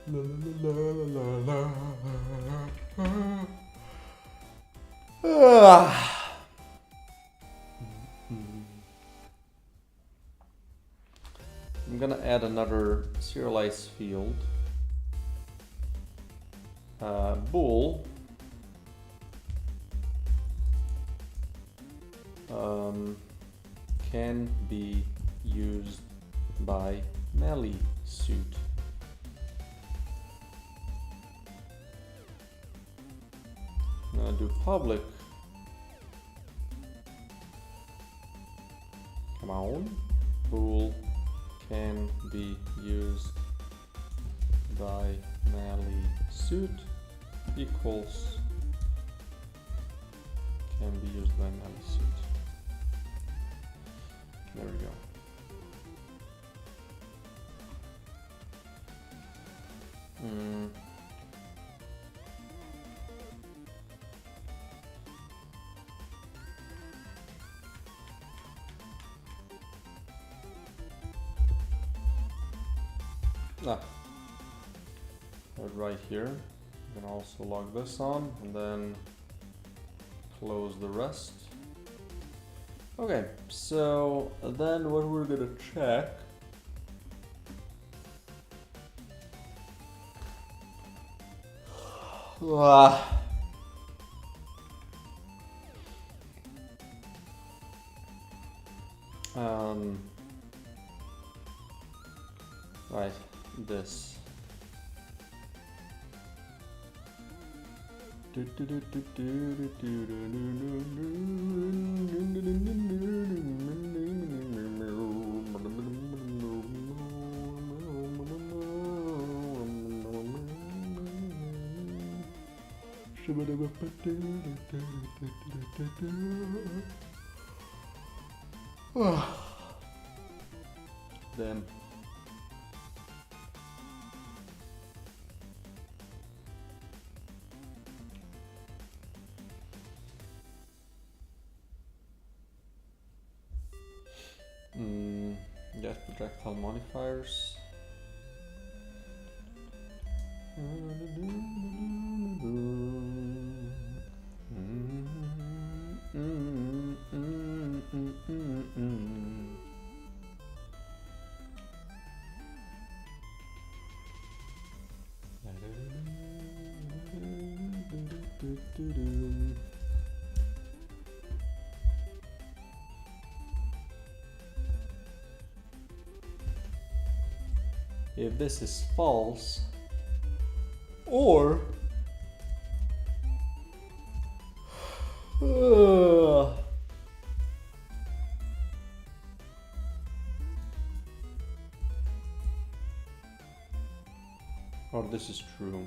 La la la la la. I'm gonna add another serialize field. Bool can be used by melee suit. I'm gonna do public. Come on. Bool can be used by melee suit equals can be used by melee suit. There we go. Right here, you can also log this on and then close the rest. Okay, so then what we're gonna check right, this. Then Yes, projectile modifiers. If this is false, or this is true.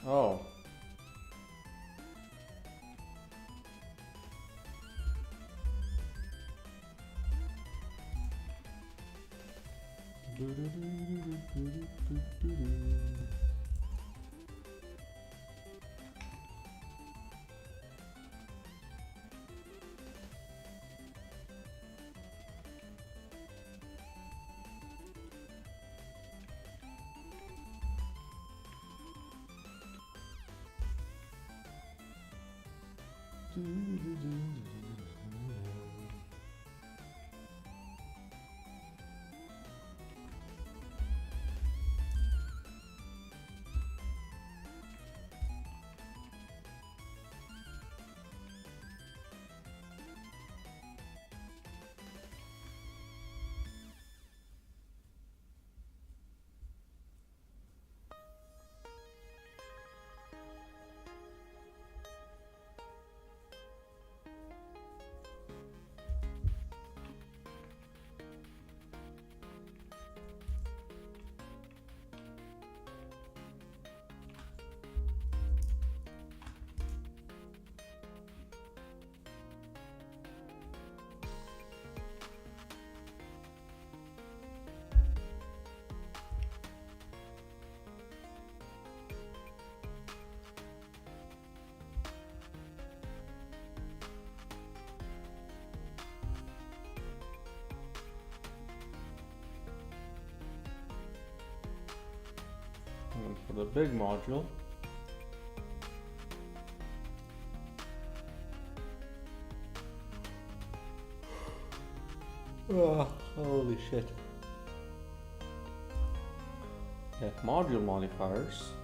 Oh. And for the big module, oh, holy shit. Get module modifiers.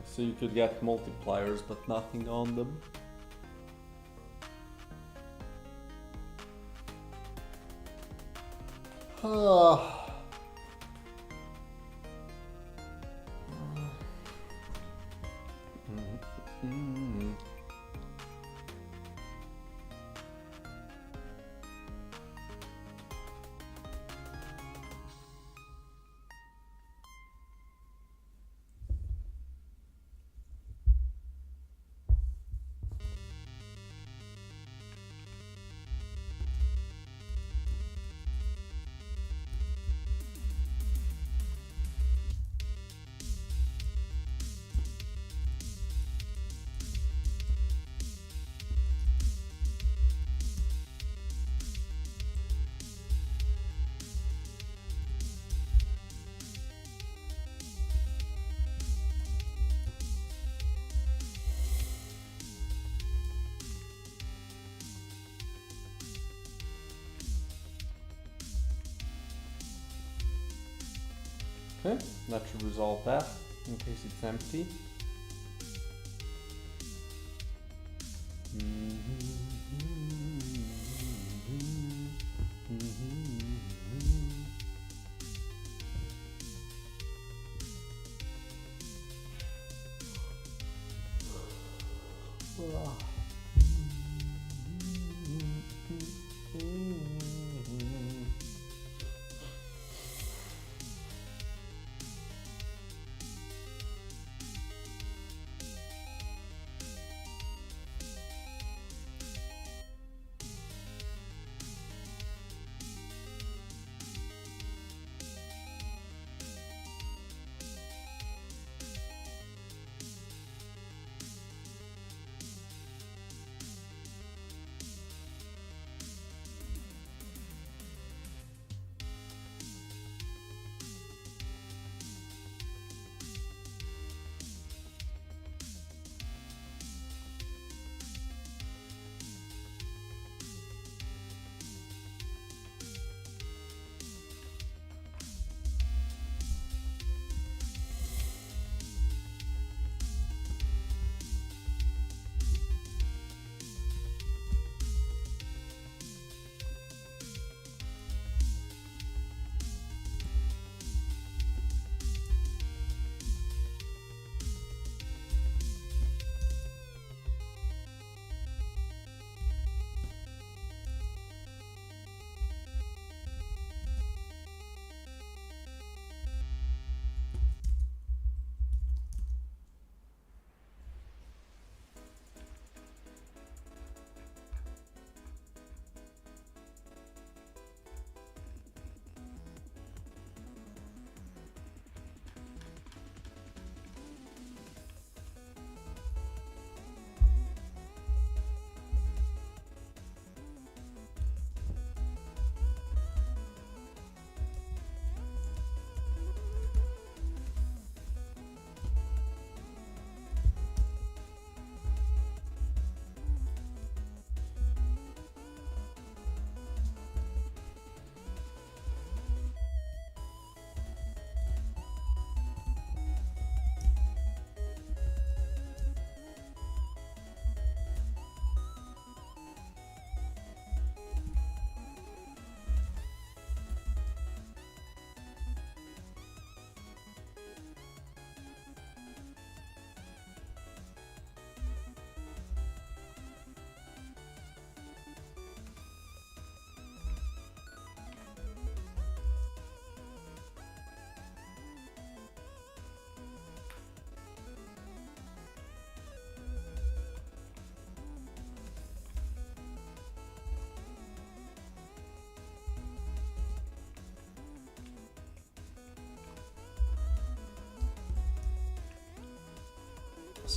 So you could get multipliers, but nothing on them. Okay, that should resolve that in case it's empty.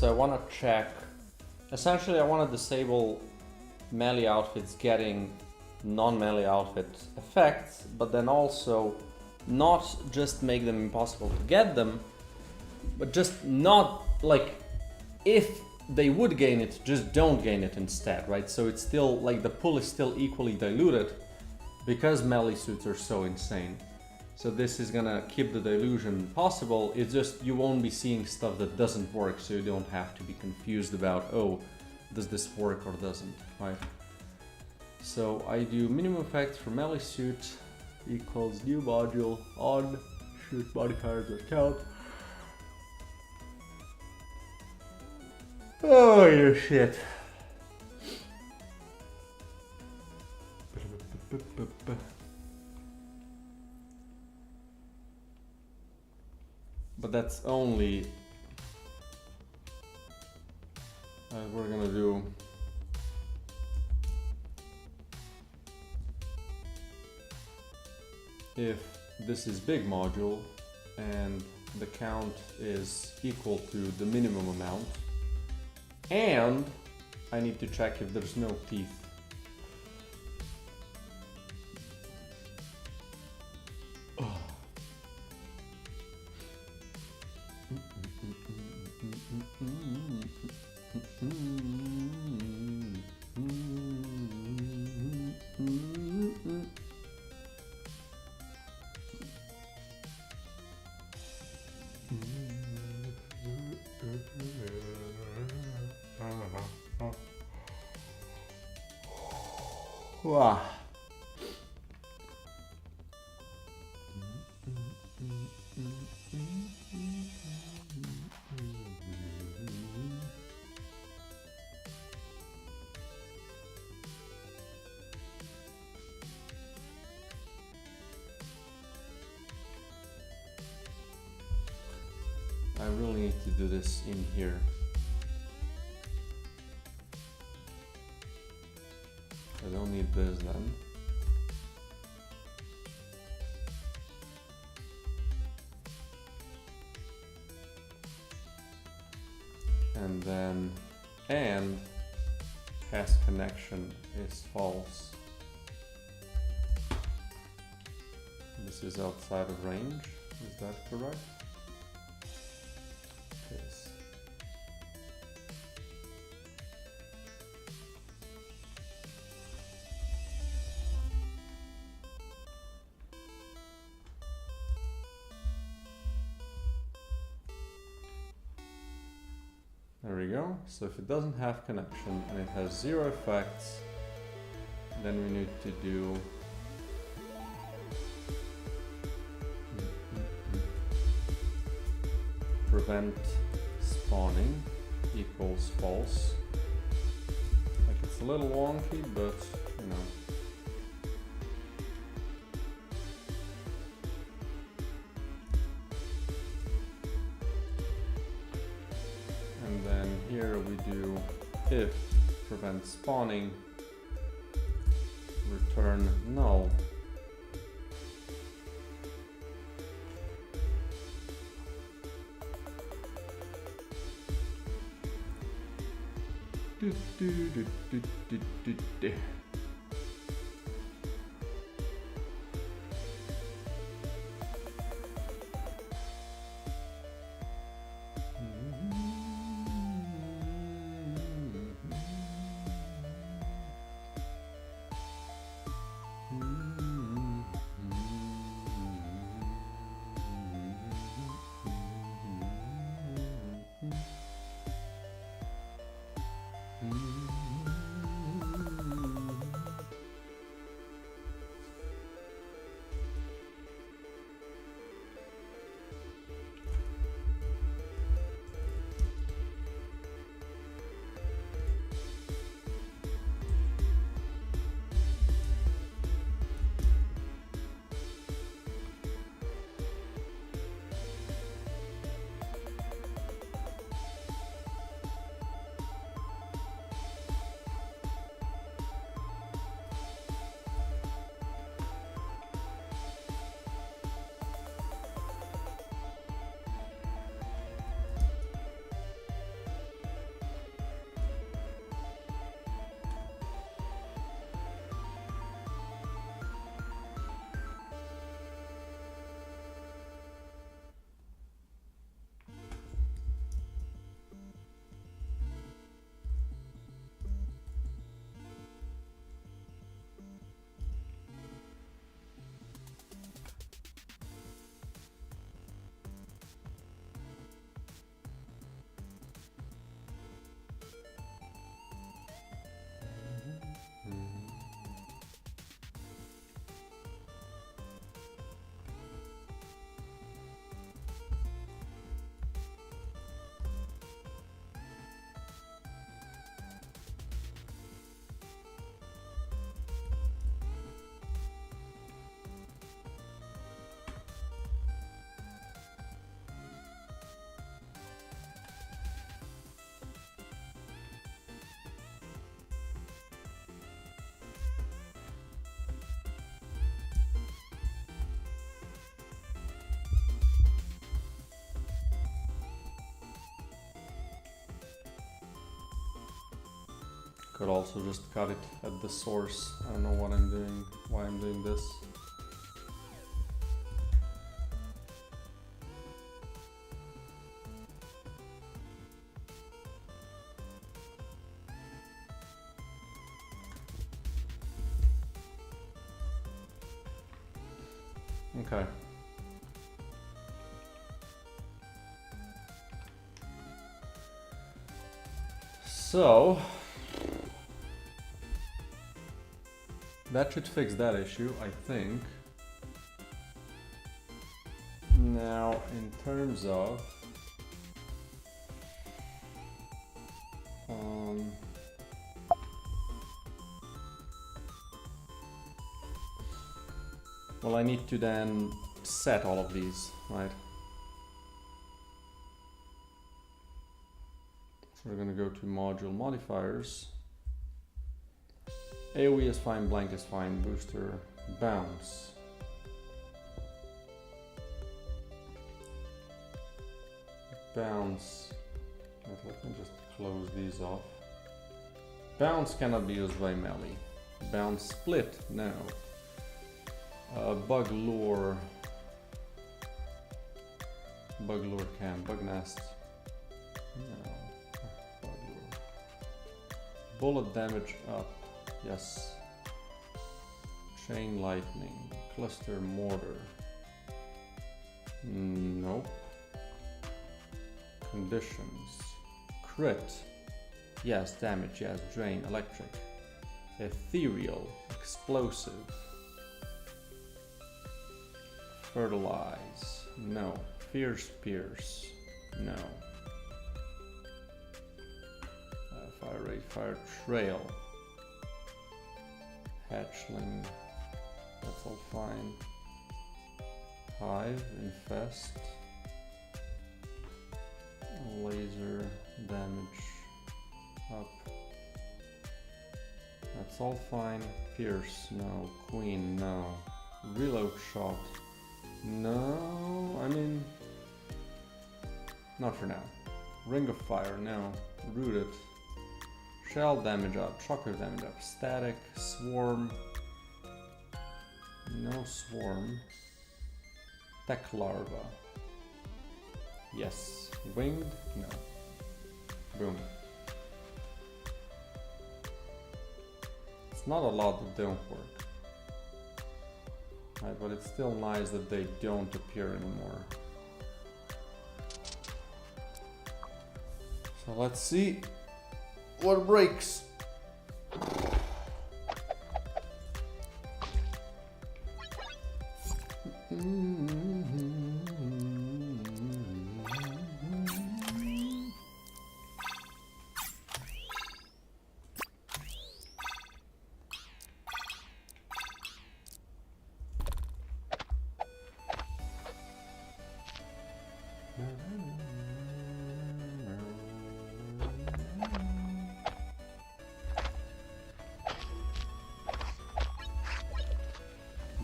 so I want to check. Essentially, I want to disable melee outfits getting non-melee outfit effects, but then also not just make them impossible to get them, but just not, like, if they would gain it, just don't gain it instead, right? So it's still, like, the pool is still equally diluted because melee suits are so insane. So this is gonna keep the dilution possible. It's just you won't be seeing stuff that doesn't work, so you don't have to be confused about, oh, does this work or doesn't, right? So I do minimum effects for melee suit equals new module on shoot modifiers that count. Oh, you shit. But that's only we're gonna do if this is big module and the count is equal to the minimum amount, and I need to check if there's no teeth. Wow. I really need to do this in here. I don't need this then. And then and has connection is false. This is outside of range. Is that correct? Yes. There we go. So if it doesn't have connection and it has 0 effects, then we need to do prevent spawning equals false. Like, it's a little wonky, but you know. And then here we do if prevent spawning return null. Could also just cut it at the source. I don't know what I'm doing, why I'm doing this. Okay. So that should fix that issue, I think. Now, in terms of well, I need to then set all of these, right? So we're gonna go to module modifiers. AoE is fine, blank is fine, booster, bounce. Bounce. Let me just close these off. Bounce cannot be used by melee. Bounce split, no. Bug lure. Bug lure can. Bug nest. No. Bug lure. Bullet damage up. Yes. Chain lightning. Cluster mortar. Nope. Conditions. Crit. Yes. Damage. Yes. Drain. Electric. Ethereal. Explosive. Fertilize. No. Fierce pierce. No. Fire rate. Fire trail. Hatchling. That's all fine. Hive. Infest. Laser damage up. That's all fine. Pierce. No. Queen. No. Reload shot. No, I mean, not for now. Ring of Fire, no. Rooted. Shell damage up, shockwave damage up. Static, Swarm. No Swarm. Tech Larva. Yes. Winged? No. Boom. It's not a lot that don't work. Right, but it's still nice that they don't appear anymore. So let's see what breaks.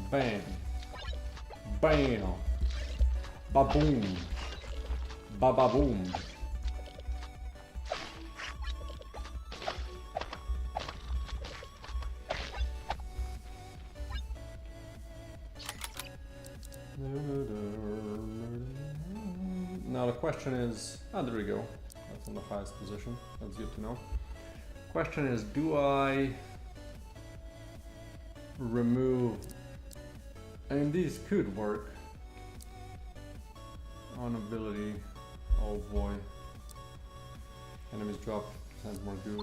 Bam. Bam. Ba-boom. Ba-ba-boom. Now the question is, there we go. That's on the highest position. That's good to know. Question is, do I remove? I mean, these could work on ability. Oh boy. Enemies drop 10% more goo.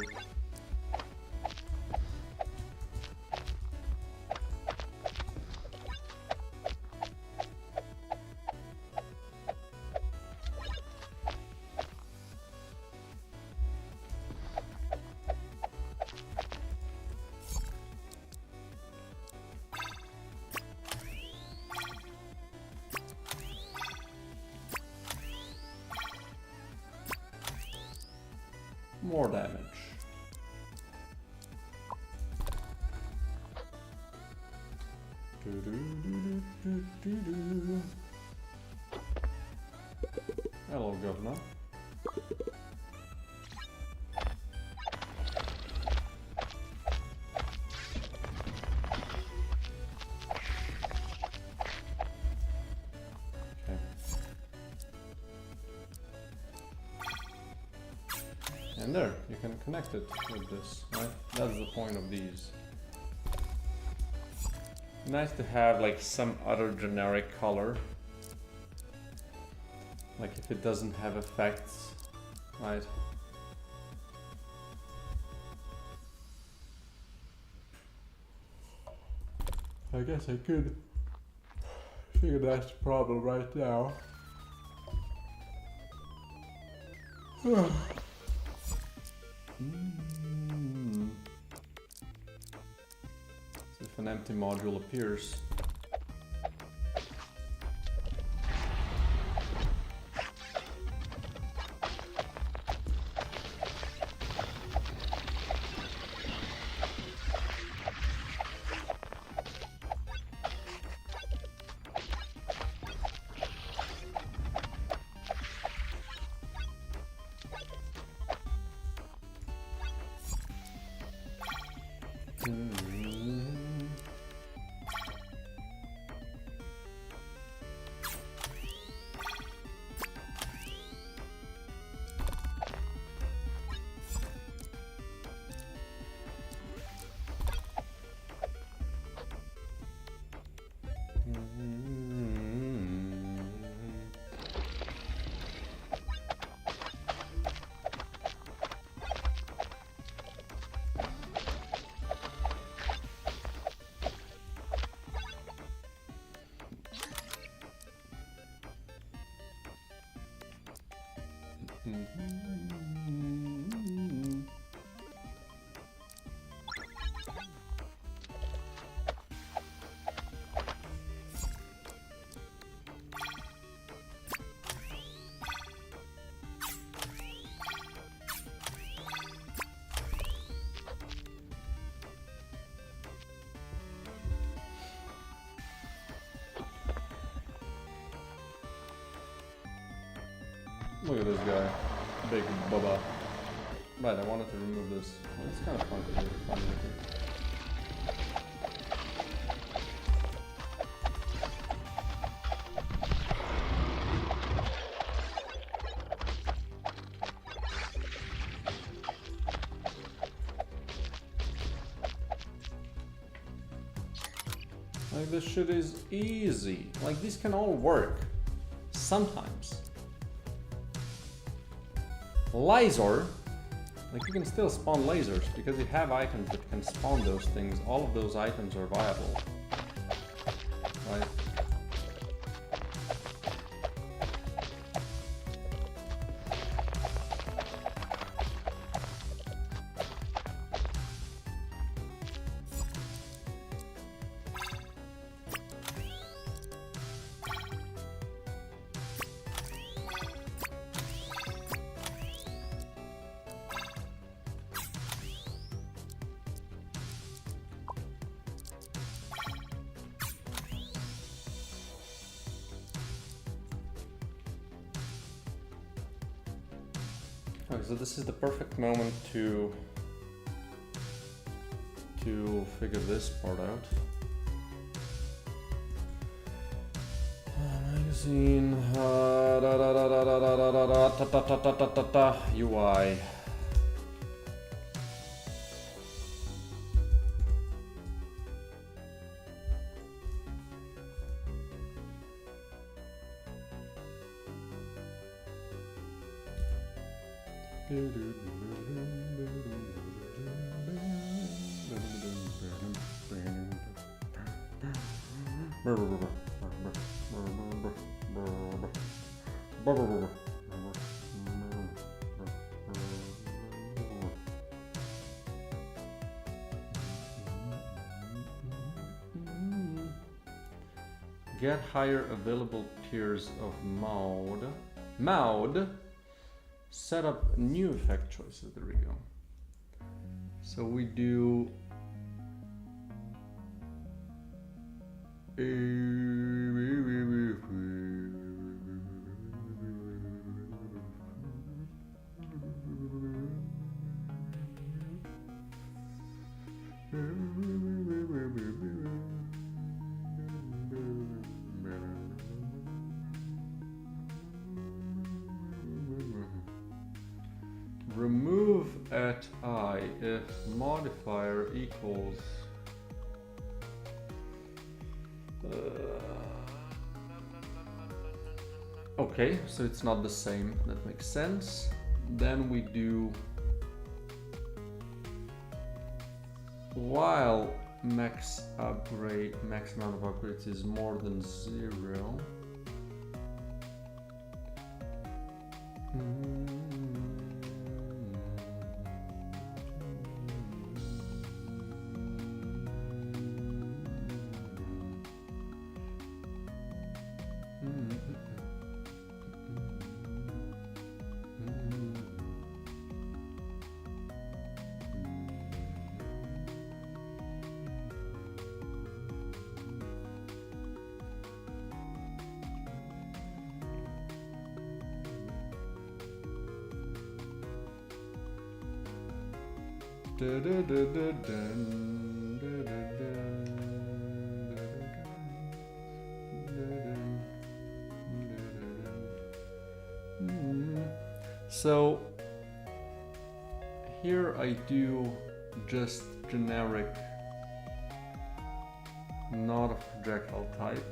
More damage. Hello, Governor. And there, you can connect it with this, right? That's the point of these. Nice to have like some other generic color. Like if it doesn't have effects, right? I guess I could figure that's the problem right now. If an empty module appears. Look at this guy, big bubba. Right, I wanted to remove this. Well, it's kind of fun to do. Fun looking. Like this shit is easy. Like these can all work. Sometimes. Laser, like you can still spawn lasers because you have items that can spawn those things. All of those items are viable, right? Okay, so this is the perfect moment to figure this part out. Magazine UI. Get higher available tiers of mode. Mode. Set up new effect choices. There we go. So we do remove at I if modifier equals okay, so it's not the same. That makes sense. Then we do while max amount of upgrades is more than 0. So here I do just generic, not of projectile type,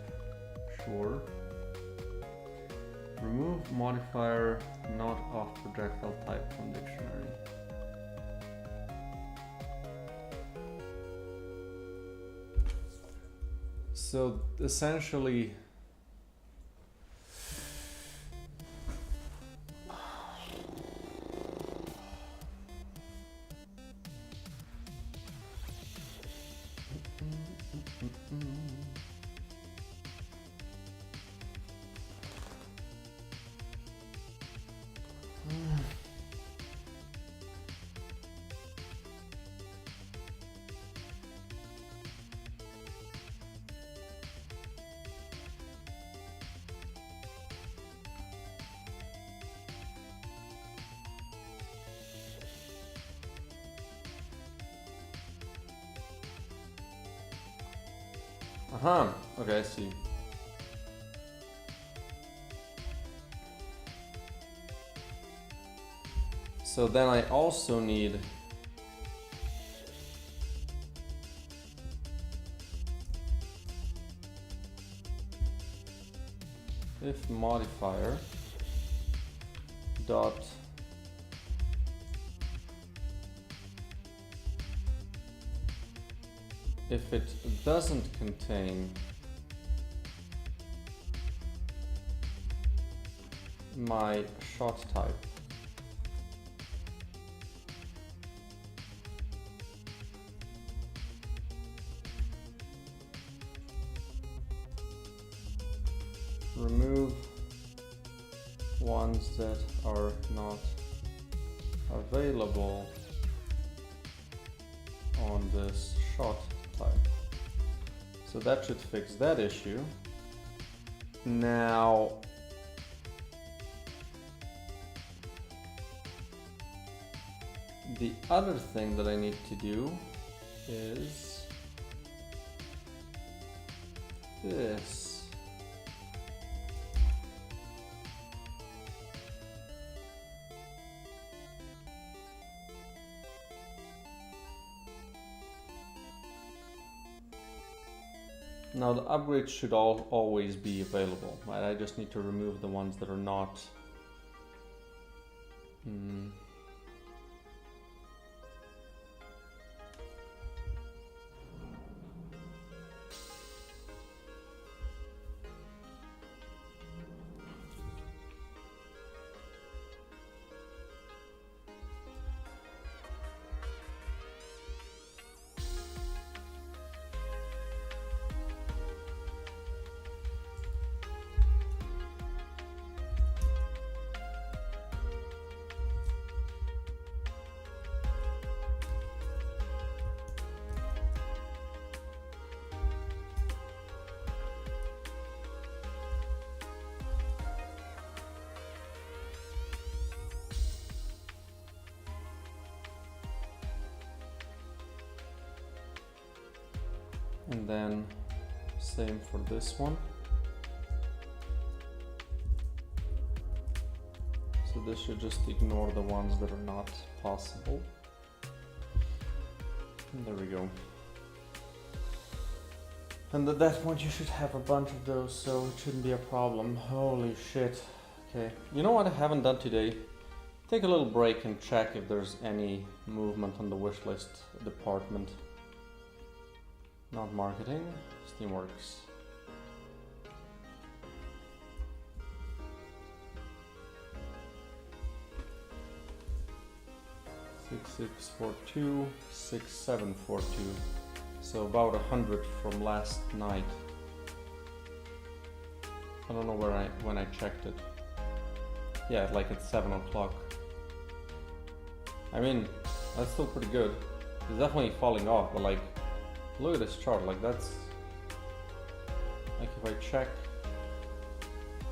sure. Remove modifier not of projectile type from dictionary. So essentially, okay, I see. So then I also need if modifier dot if it doesn't contain my shot type, remove ones that are not available on this shot type. So that should fix that issue. Now the other thing that I need to do is this. Now the upgrades should always be available, right? I just need to remove the ones that are not. And then same for this one. So this should just ignore the ones that are not possible. And there we go. And at that point you should have a bunch of those, so it shouldn't be a problem. Holy shit. Okay, you know what I haven't done today? Take a little break and check if there's any movement on the wishlist department. Not marketing, Steamworks. $6642, $6742. So about 100 from last night. I don't know when I checked it. Yeah, like at 7 o'clock. I mean, that's still pretty good. It's definitely falling off, but like, look at this chart. Like that's, like if I check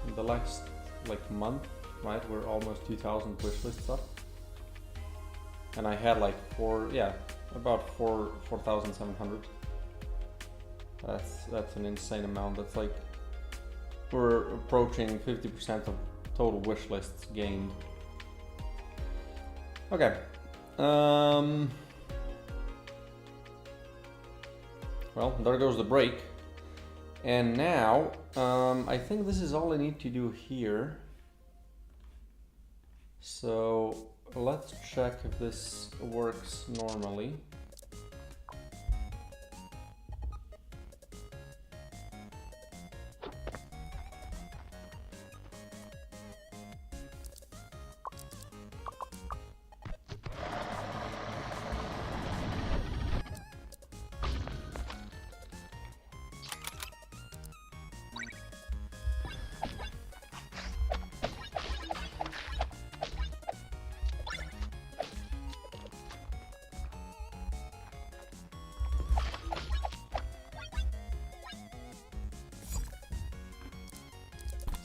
in the last like month, right, we're almost 2,000 wish lists up. And I had like about 4,700. That's an insane amount. That's like, we're approaching 50% of total wish lists gained. Okay. Well, there goes the break. And now, I think this is all I need to do here. So let's check if this works normally.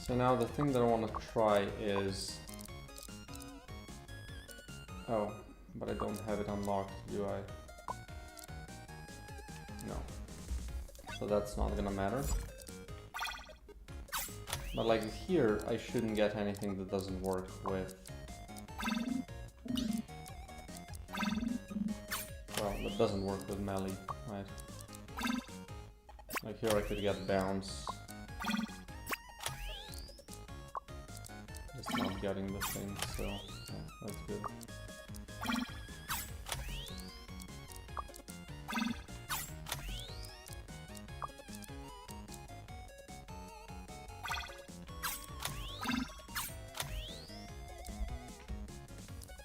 So now the thing that I want to try is... Oh, but I don't have it unlocked, do I? No. So that's not gonna matter. But like here, I shouldn't get anything that doesn't work with... Well, that doesn't work with melee, right? Like here I could get bounce. Just not getting the thing, so yeah, that's good.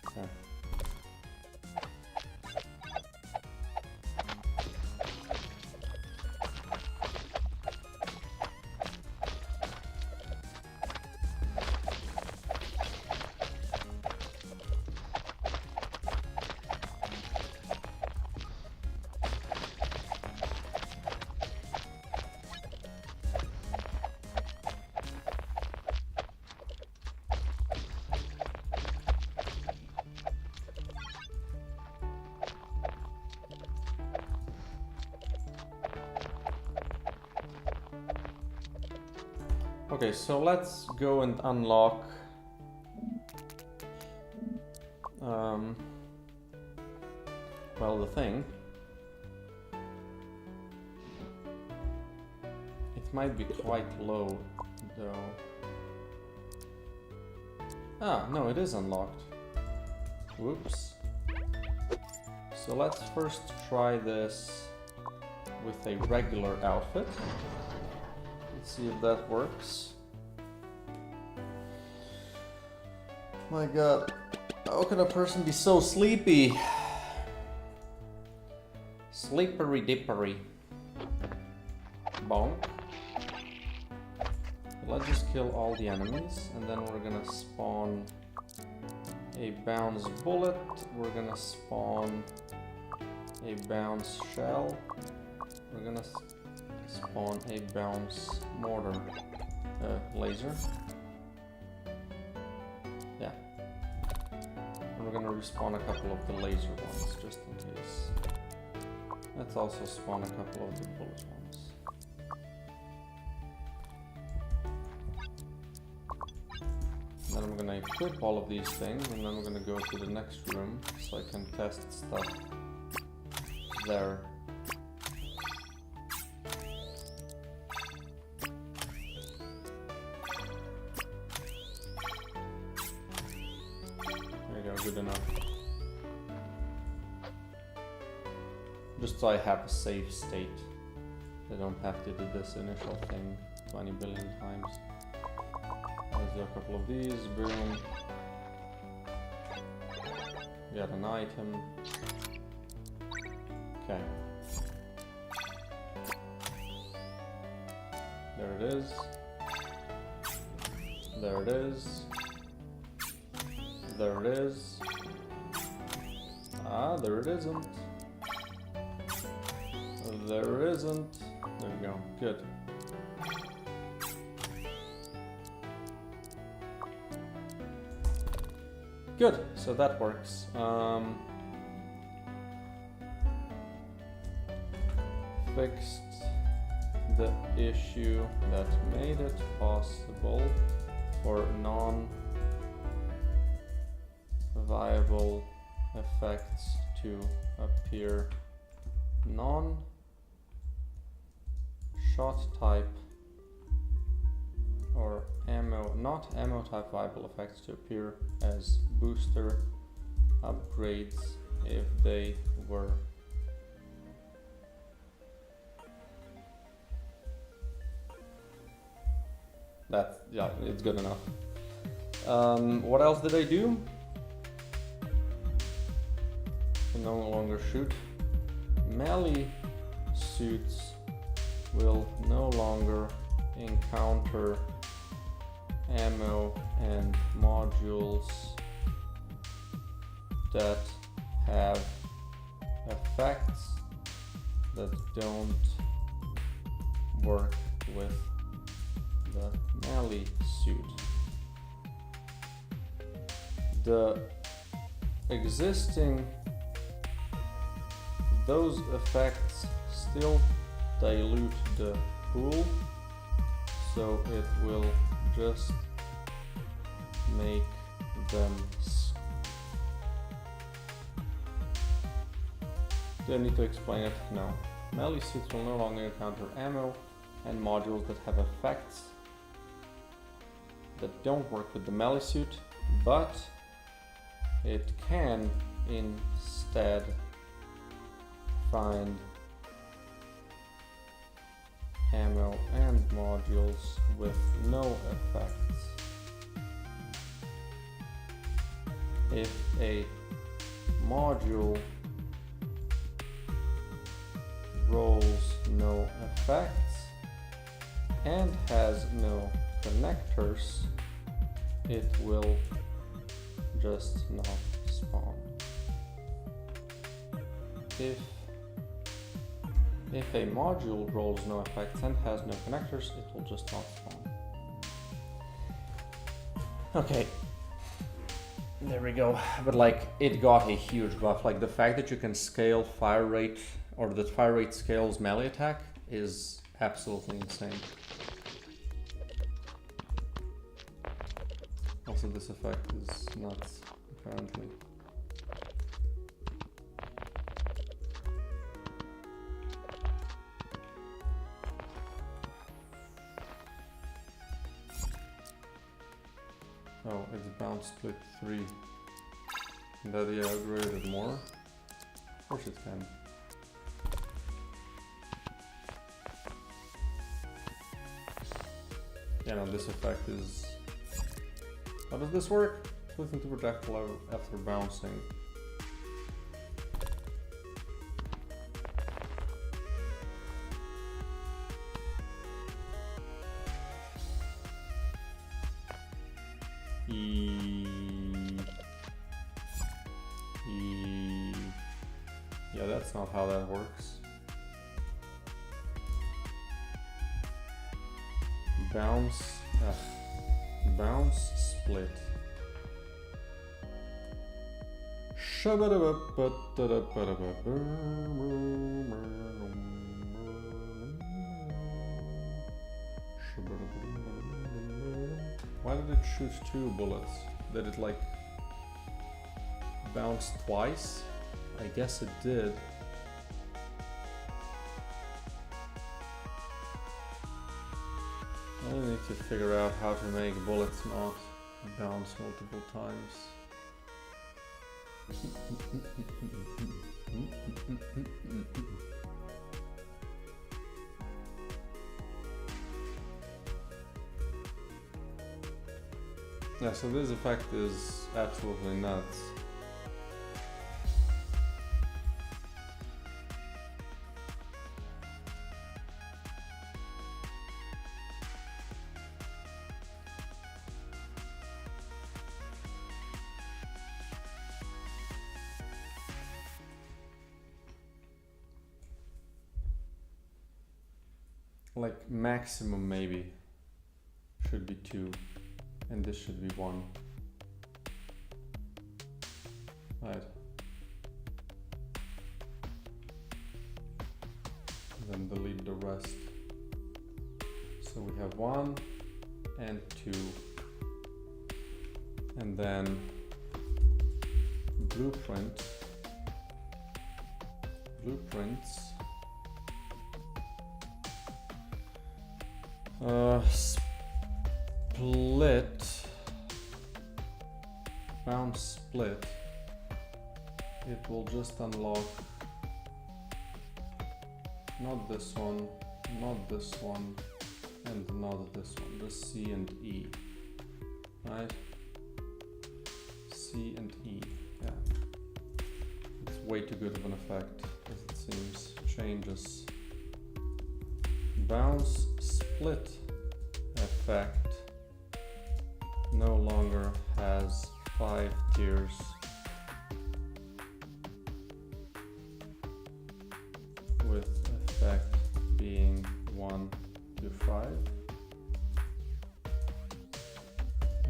Okay. Okay, so let's go and unlock well, the thing. It might be quite low though. Ah, no, it is unlocked. Whoops. So let's first try this with a regular outfit. Let's see if that works. My god, how can a person be so sleepy? Sleepery dippery. Bonk. Let's just kill all the enemies and then we're gonna spawn a bounce bullet. We're gonna spawn a bounce shell. We're gonna spawn a bounce mortar laser. Yeah. And we're gonna respawn a couple of the laser ones just in case. Let's also spawn a couple of the bullet ones. Then I'm gonna equip all of these things, and then I'm gonna go to the next room so I can test stuff there. There you go, good enough. Just so I have a safe state. I don't have to do this initial thing 20 billion times. Let's do a couple of these, boom. Get an item. Okay. There it is. There it is. There it is. Ah, there it isn't. There isn't. There we go. Good. Good. So that works. Fixed the issue that made it possible for non-viable effects to appear. Non-shot type or not ammo type viable effects to appear as booster upgrades if they were. Yeah, it's good enough. What else did I do? No longer shoot. Melee suits will no longer encounter ammo and modules that have effects that don't work with the melee suit. Those effects still dilute the pool, so it will just make them. Do I need to explain it? No. Melee suits will no longer encounter ammo and modules that have effects that don't work with the melee suit, but it can instead find ammo and modules with no effects. If a module rolls no effects and has no connectors, it will just not spawn. If a module rolls no effects and has no connectors, it will just not spawn. Okay. There we go. But like, it got a huge buff. Like the fact that you can scale fire rate, or that fire rate scales melee attack, is absolutely insane. Also, this effect is nuts, apparently. Oh, it's bound split 3. Can that be upgraded more? Of course it can. Yeah, no, this effect is... How does this work? Clicking to projectile after bouncing. Yeah, that's not how that works. Bounce split. Why did it shoot 2 bullets? Did it like bounce twice? I guess it did. I only need to figure out how to make bullets not bounce multiple times. Yeah, so this effect is absolutely nuts. Like maximum maybe should be 2 and this should be 1. Right. Then delete the rest. So we have 1 and 2. And then blueprints. Split, bounce split, it will just unlock not this one, not this one, and not this one, the C and E, right? C and E, yeah. It's way too good of an effect, as it seems. Changes. Bounce split effect no longer has 5 tiers. With effect being 1 to 5.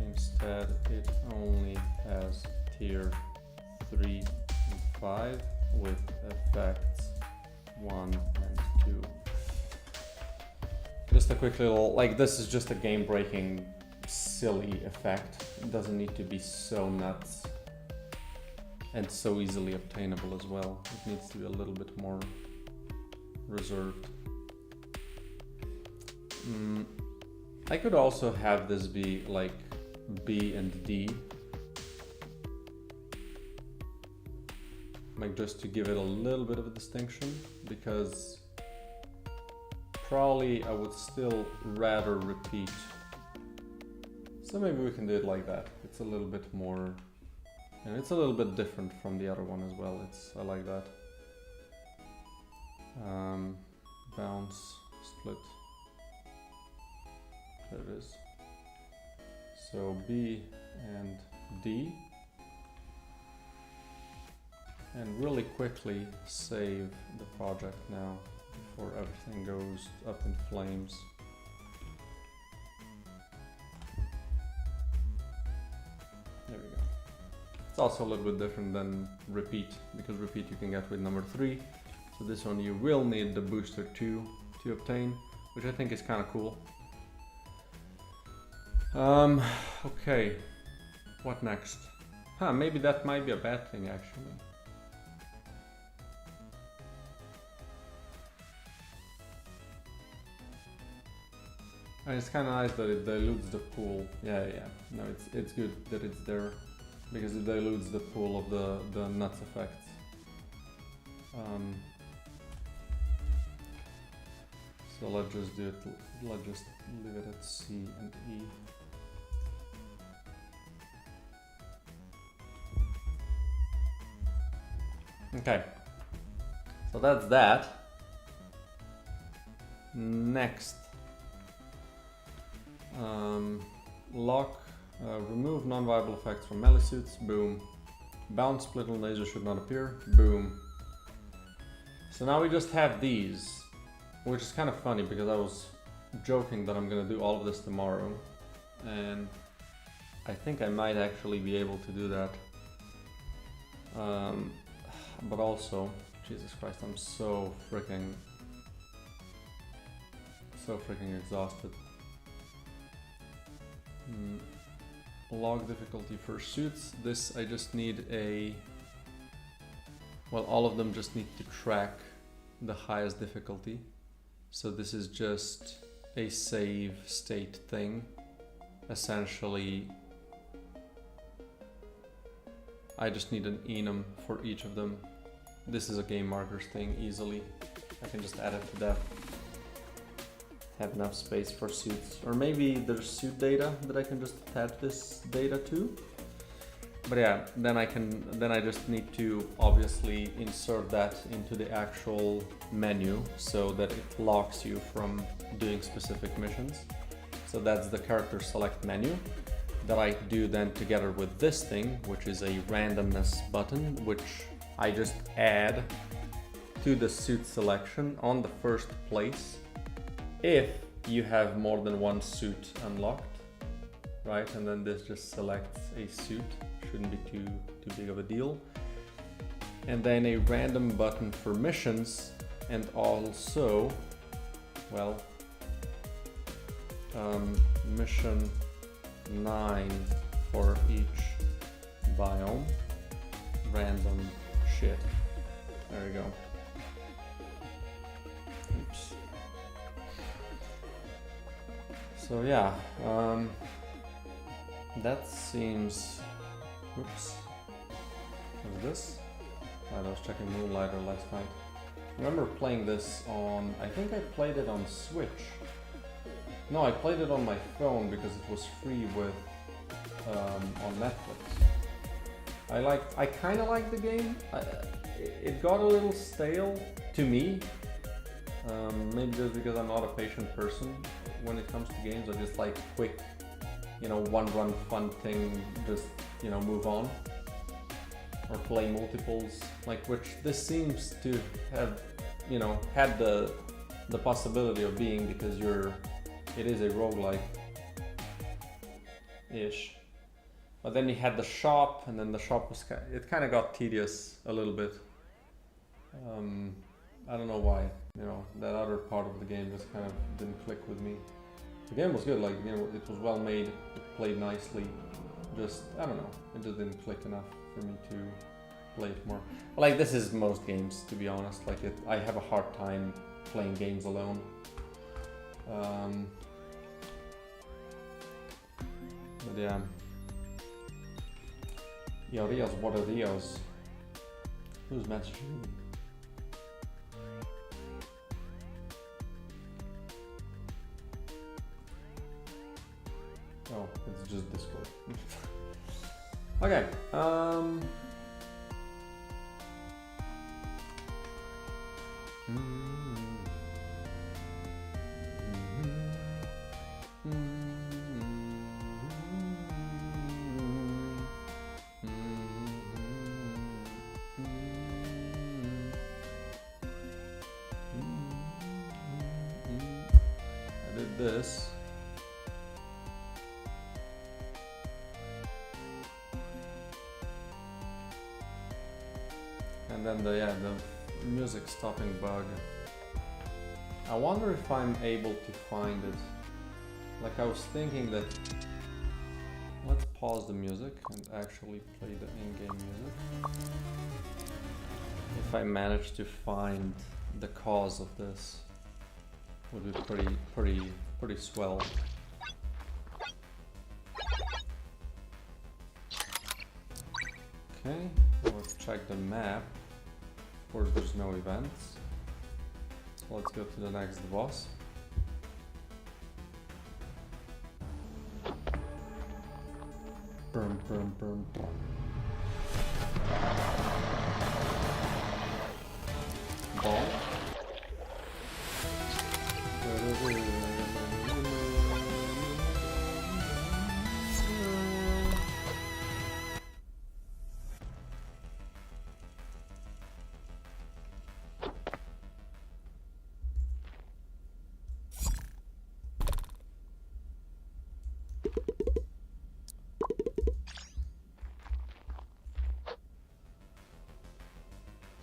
Instead, it only has tier 3 and 5 with effects 1 and 2. Just a quick little, like, this is just a game-breaking, silly effect. It doesn't need to be so nuts and so easily obtainable as well. It needs to be a little bit more reserved. I could also have this be like B and D, like just to give it a little bit of a distinction, because probably I would still rather repeat. So maybe we can do it like that. It's a little bit more, and it's a little bit different from the other one as well. I like that. Bounce, split. There it is. So B and D. And really quickly save the project now before everything goes up in flames. There we go. It's also a little bit different than repeat, because repeat you can get with number 3. So this one you will need the booster 2 to obtain, which I think is kind of cool. Okay, what next? Maybe that might be a bad thing actually. And it's kind of nice that it dilutes the pool. Yeah. No, it's good that it's there, because it dilutes the pool of the nuts effects. So let's just do it. Let's just leave it at C and E. Okay, so that's that. Next, lock, remove non-viable effects from melee suits. Boom. Bounce split on laser should not appear. Boom. So now we just have these, which is kind of funny because I was joking that I'm gonna do all of this tomorrow, and I think I might actually be able to do that. But also, Jesus Christ, I'm so freaking exhausted. Log difficulty for suits. This I just need a... Well, all of them just need to track the highest difficulty. So this is just a save state thing. Essentially, I just need an enum for each of them. This is a game markers thing easily. I can just add it to that. Have enough space for suits. Or maybe there's suit data that I can just attach this data to. But yeah, then I just need to obviously insert that into the actual menu so that it locks you from doing specific missions. So that's the character select menu that I do then together with this thing, which is a randomness button, which I just add to the suit selection on the first place if you have more than one suit unlocked, right? And then this just selects a suit. Shouldn't be too big of a deal. And then a random button for missions, and also, well, mission 9 for each biome. Random shit. There we go. Oops. So yeah, that seems... Oops. What is this? I was checking Moonlighter last night. I remember playing this on... I think I played it on Switch. No, I played it on my phone because it was free with on Netflix. I kind of like the game. It got a little stale to me. Maybe just because I'm not a patient person when it comes to games. I just like quick, you know, one run fun thing, just, you know, move on. Or play multiples, like, which this seems to have, you know, had the possibility of being, because it is a roguelike-ish. But then you had the shop, and then the shop was it kind of got tedious a little bit. I don't know why, you know, that other part of the game just kind of didn't click with me. The game was good, like, you know, it was well made, it played nicely. Just, I don't know, it just didn't click enough for me to play it more. Like, this is most games, to be honest. Like, I have a hard time playing games alone. But yeah. Yo, Rios, what are Rios? Who's messaging me? Oh, it's just Discord. Okay. I did this. And then the music stopping bug. I wonder if I'm able to find it. Like, I was thinking that... Let's pause the music and actually play the in-game music. If I manage to find the cause of this, would be pretty swell. Okay, let's check the map. Of course, there's no events. So let's go to the next boss. Brum, brum, brum, brum. Ball.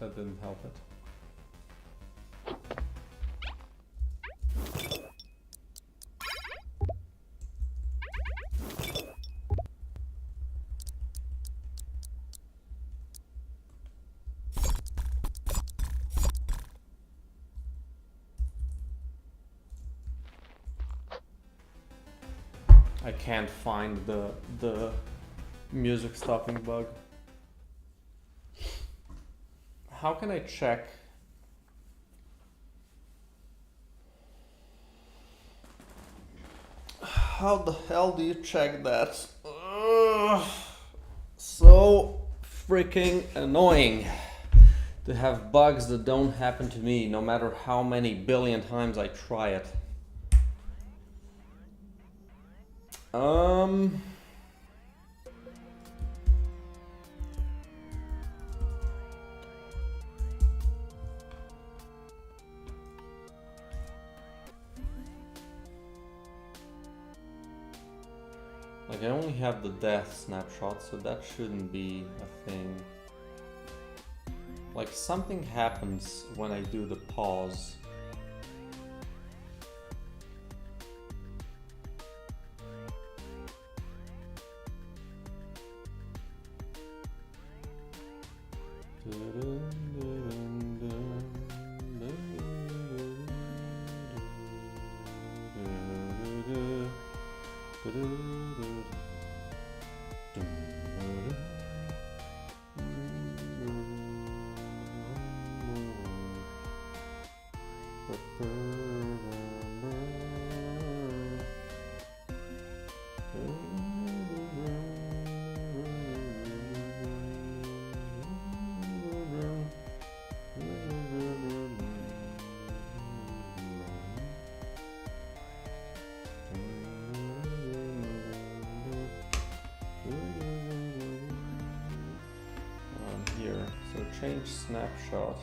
That didn't help it. I can't find the music stopping bug. How can I check? How the hell do you check that? Ugh, so freaking annoying to have bugs that don't happen to me, no matter how many billion times I try it. Like, I only have the death snapshot, so that shouldn't be a thing. Like, something happens when I do the pause. Change snapshot.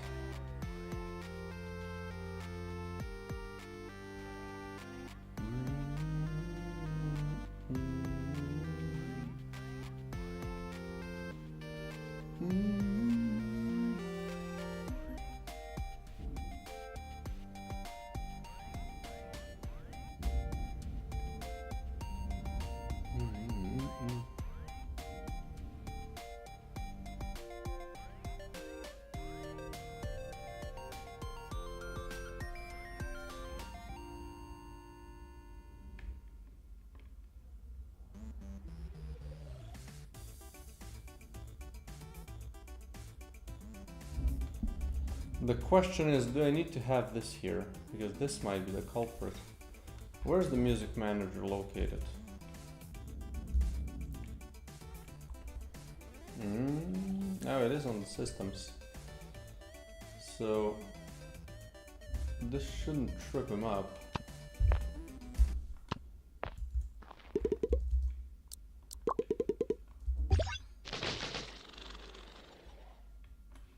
The question is, do I need to have this here? Because this might be the culprit. Where's the music manager located? Oh, it is on the systems. So this shouldn't trip him up.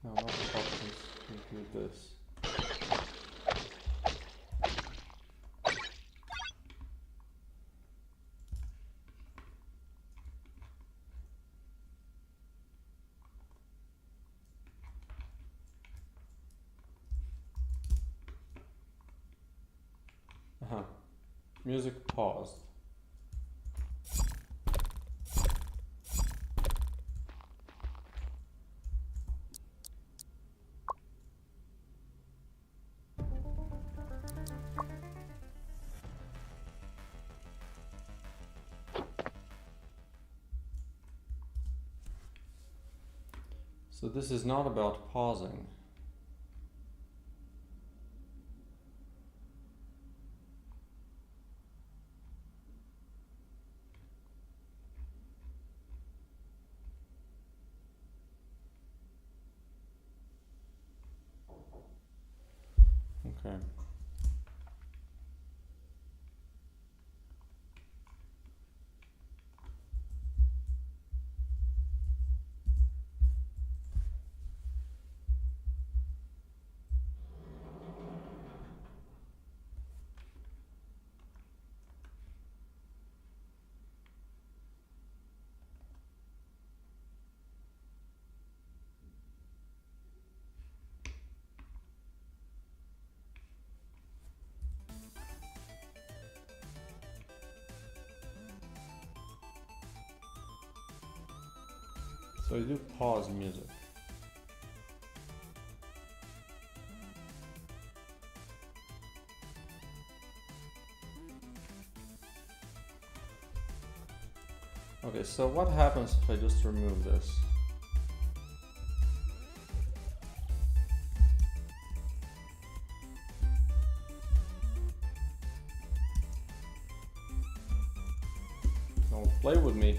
No, not options. Include this. Music paused. So this is not about pausing. Okay. So I do pause music. Okay, so what happens if I just remove this? Don't play with me.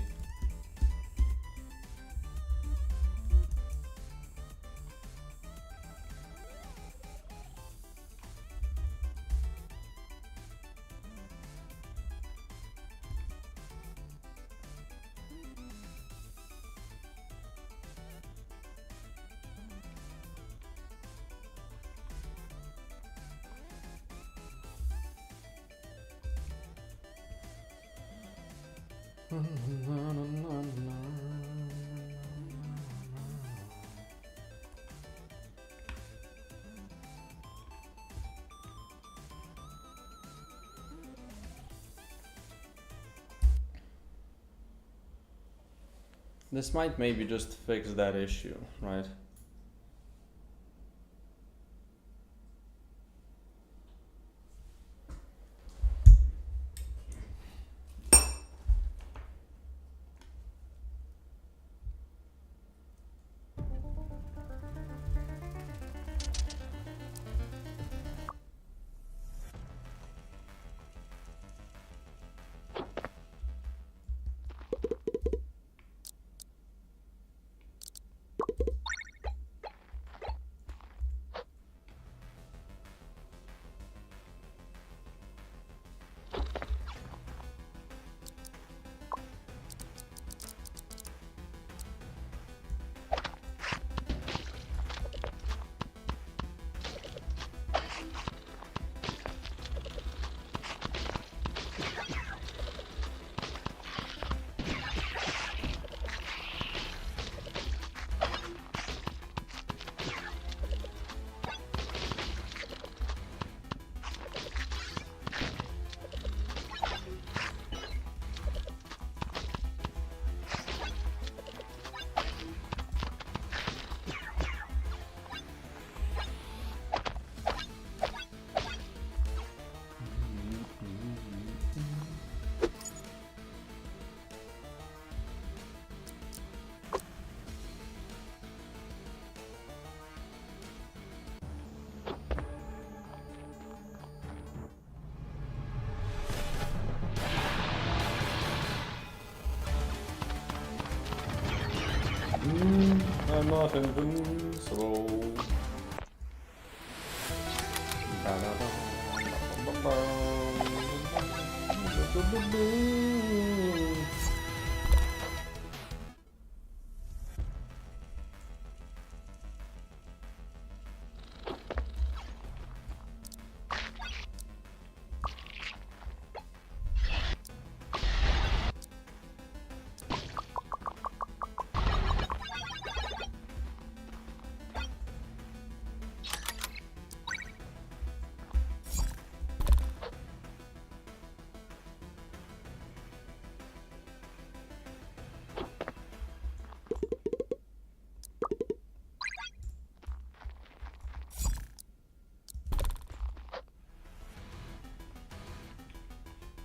This might maybe just fix that issue, right? I'm not invincible.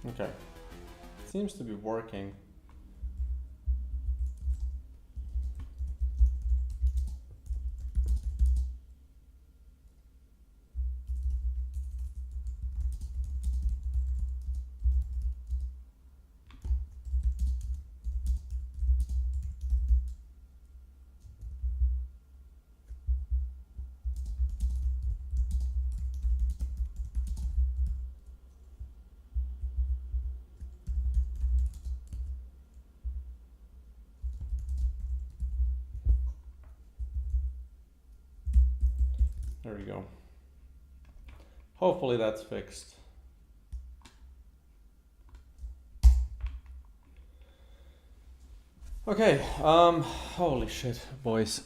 Okay, seems to be working. There we go. Hopefully that's fixed. Okay, holy shit, boys.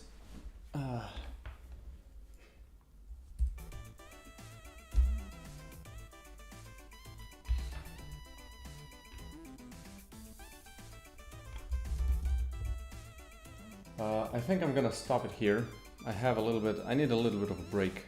I think I'm gonna stop it here. I need a little bit of a break.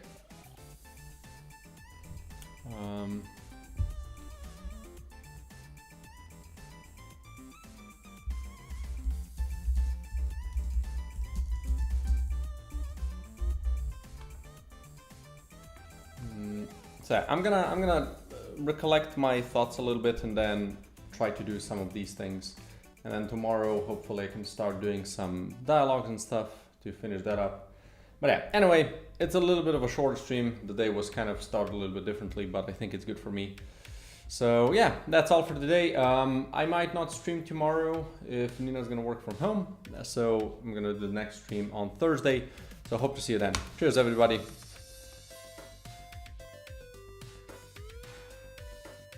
So I'm gonna recollect my thoughts a little bit and then try to do some of these things. And then tomorrow, hopefully I can start doing some dialogues and stuff to finish that up. But yeah, anyway, it's a little bit of a shorter stream. The day was kind of started a little bit differently, but I think it's good for me. So yeah, that's all for today. I might not stream tomorrow if Nina's gonna work from home. So I'm gonna do the next stream on Thursday. So hope to see you then. Cheers, everybody.